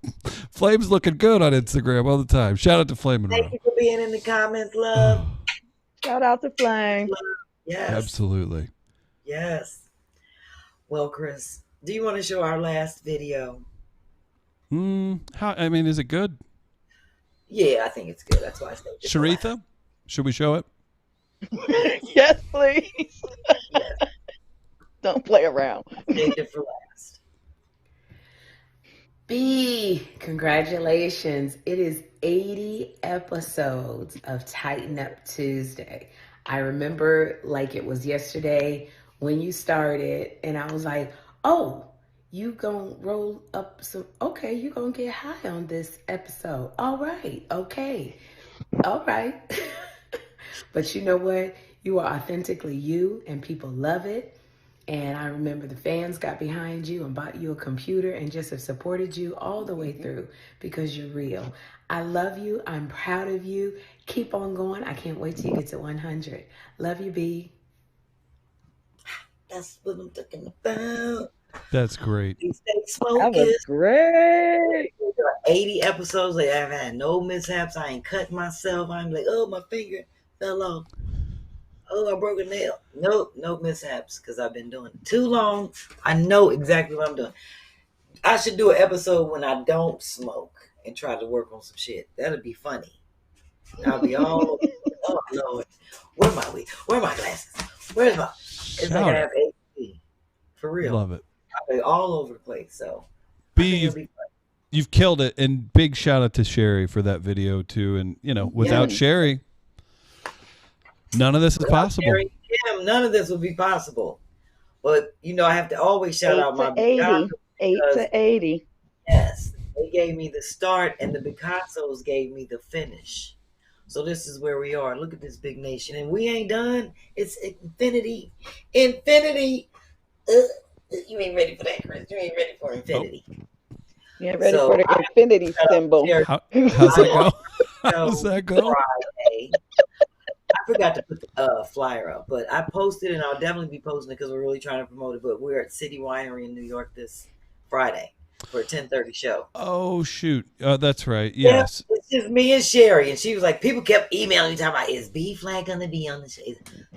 Flame's looking good on Instagram all the time. Shout out to Flame. Thank you for being in the comments, love. Shout out to Flame. Yes. Absolutely. Yes. Well, Chris, do you want to show our last video? Is it good? Yeah, I think it's good. That's why I said Sheritha, should we show it? Yes, please. Yes. Don't play around. Saved it for last. B, congratulations. It is 80 episodes of Tighten Up Tuesday. I remember like it was yesterday when you started, and I was like, oh, you gonna roll up some, okay, you gonna get high on this episode. All right, okay, all right. But you know what? You are authentically you, and people love it. And I remember the fans got behind you and bought you a computer and just have supported you all the way through because you're real. I love you. I'm proud of you. Keep on going. I can't wait till you get to 100. Love you, B. That's what I'm talking about. That's great. That was great. 80 episodes. Like, I've had no mishaps. I ain't cut myself. I'm like, oh, my finger fell off. Oh, I broke a nail. Nope, no mishaps because I've been doing it too long. I know exactly what I'm doing. I should do an episode when I don't smoke and try to work on some shit. That'd be funny. I'll be all, oh, Lord. Where my weed? Where are my glasses? Where's my, it's like I have AC. For real. Love it. I'll be all over the place. So, B, you've killed it. And big shout out to Sherri for that video too. And, without Sherri, none of this is possible. Sherri, none of this would be possible. But, I have to always shout out my 8 to 80. Yes. They gave me the start and the Picassos gave me the finish. So this is where we are. Look at this big nation. And we ain't done. It's infinity. Infinity. You ain't ready for that, Chris. You ain't ready for infinity. You ain't ready for the infinity symbol. How's that go? How's that go? Friday. I forgot to put the flyer up, but I posted, and I'll definitely be posting it because we're really trying to promote it. But we're at City Winery in New York this Friday for a 10:30 show. Oh shoot, that's right. Yes, yeah, it's just me and Sherri, and she was like, people kept emailing me talking about, is B-Phlat gonna be on the show?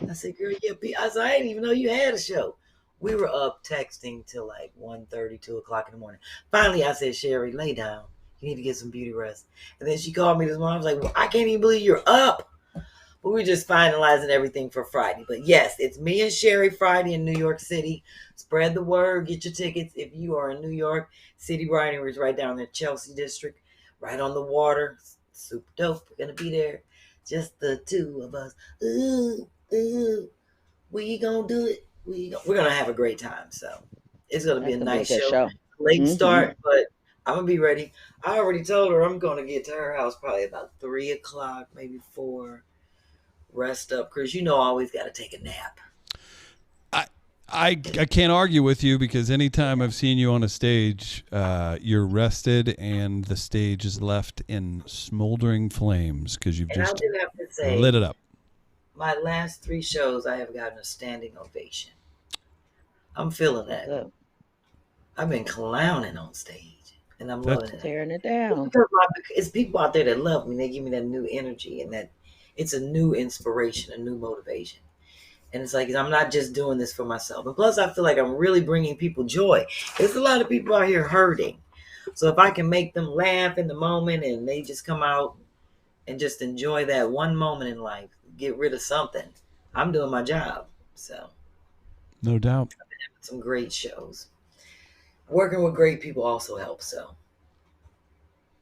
I said, girl, yeah, I said, I didn't even know you had a show. We were up texting till like 1:30, 2 o'clock in the morning. Finally, I said, Sherri, lay down. You need to get some beauty rest. And then she called me this morning. I was like, well, I can't even believe you're up. But we're just finalizing everything for Friday. But yes, it's me and Sherri Friday in New York City. Spread the word. Get your tickets. If you are in New York, City Winery is right down there, Chelsea District, right on the water. Super dope. We're going to be there. Just the two of us. Ooh, ooh. We going to do it. We're going to have a great time. So it's going to be a nice show. Late start, but I'm going to be ready. I already told her I'm going to get to her house probably about 3 o'clock, maybe 4. Rest up, Chris. I always got to take a nap. I can't argue with you because anytime I've seen you on a stage, you're rested and the stage is left in smoldering flames because you've just lit it up. My last 3 shows, I have gotten a standing ovation. I'm feeling that. Oh. I've been clowning on stage, and I'm loving it. Tearing it down. It's people out there that love me. They give me that new energy, and that it's a new inspiration, a new motivation. And it's like, I'm not just doing this for myself. And plus, I feel like I'm really bringing people joy. There's a lot of people out here hurting. So if I can make them laugh in the moment and they just come out and just enjoy that one moment in life. Get rid of something. I'm doing my job. So, No doubt. some great shows. Working with great people also helps. So,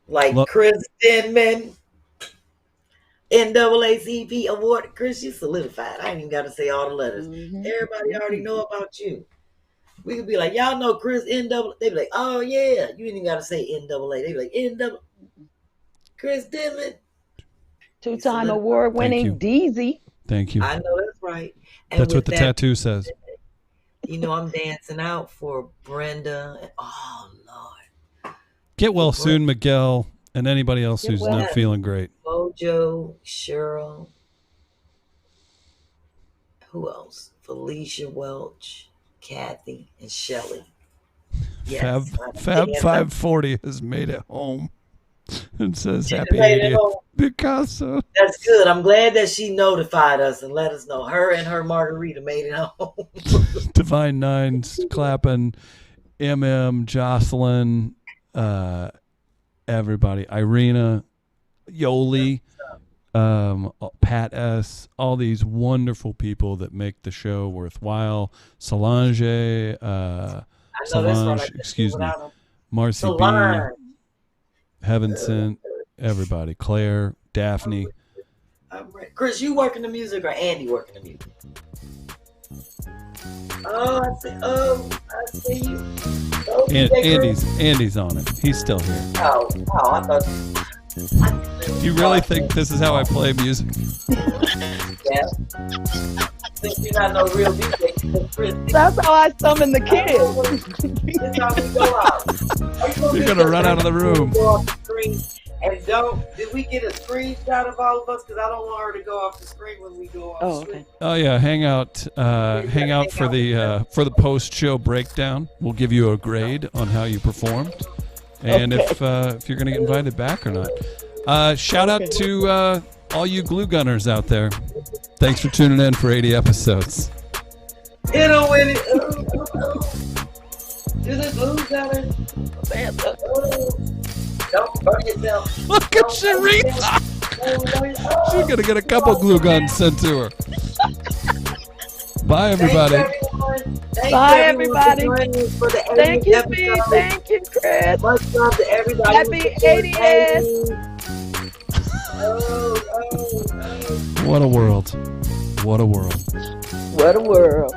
like Chris Denman, NAACP Award. Chris, you solidified. I ain't even got to say all the letters. Everybody already know about you. We could be like, y'all know Chris NAACP. They be like, oh yeah. You ain't even got to say NAACP. They be like, NAACP. Chris Denman. 2-time award-winning DZ. Thank you. I know that's right. And that's what the tattoo says. You know, I'm dancing out for Brenda. And, oh, Lord. Get well soon, Miguel, and anybody else who's not feeling great. Mojo, Cheryl. Who else? Felicia Welch, Kathy, and Shelly. Yes, Fab 540 has made it home. And says happy 80th Picasso. That's good. I'm glad that she notified us and let us know. Her and her margarita made it home. Divine Nines clapping, Jocelyn, everybody, Irina, Yoli, Pat S, all these wonderful people that make the show worthwhile. Solange, excuse me, Marcy B. Heaven Sent, everybody. Claire, Daphne. Chris, you working the music or Andy working the music? Oh, I see you. Andy's on it. He's still here. Oh, I thought. Do you really think this is how I play music? Yeah. Since you're not no real DJ, that's how I summon the kids. This is how we go out. You're gonna run out of the room. Go off the screen and did we get a screenshot of all of us? Because I don't want her to go off the screen when we go off the screen. Oh yeah, hang out for the post show breakdown. We'll give you a grade on how you performed, and if you're gonna get invited back or not. Shout out to all you glue gunners out there. Thanks for tuning in for 80 episodes. Hit him with it. Do the glue gunner. Don't burn yourself. Look at Sheritha. She's going to get a couple glue guns sent to her. Bye, everybody. Bye, everybody. Thank you, B. Thank you, Chris. Much love to everybody. Happy 80th. What a world. What a world. What a world.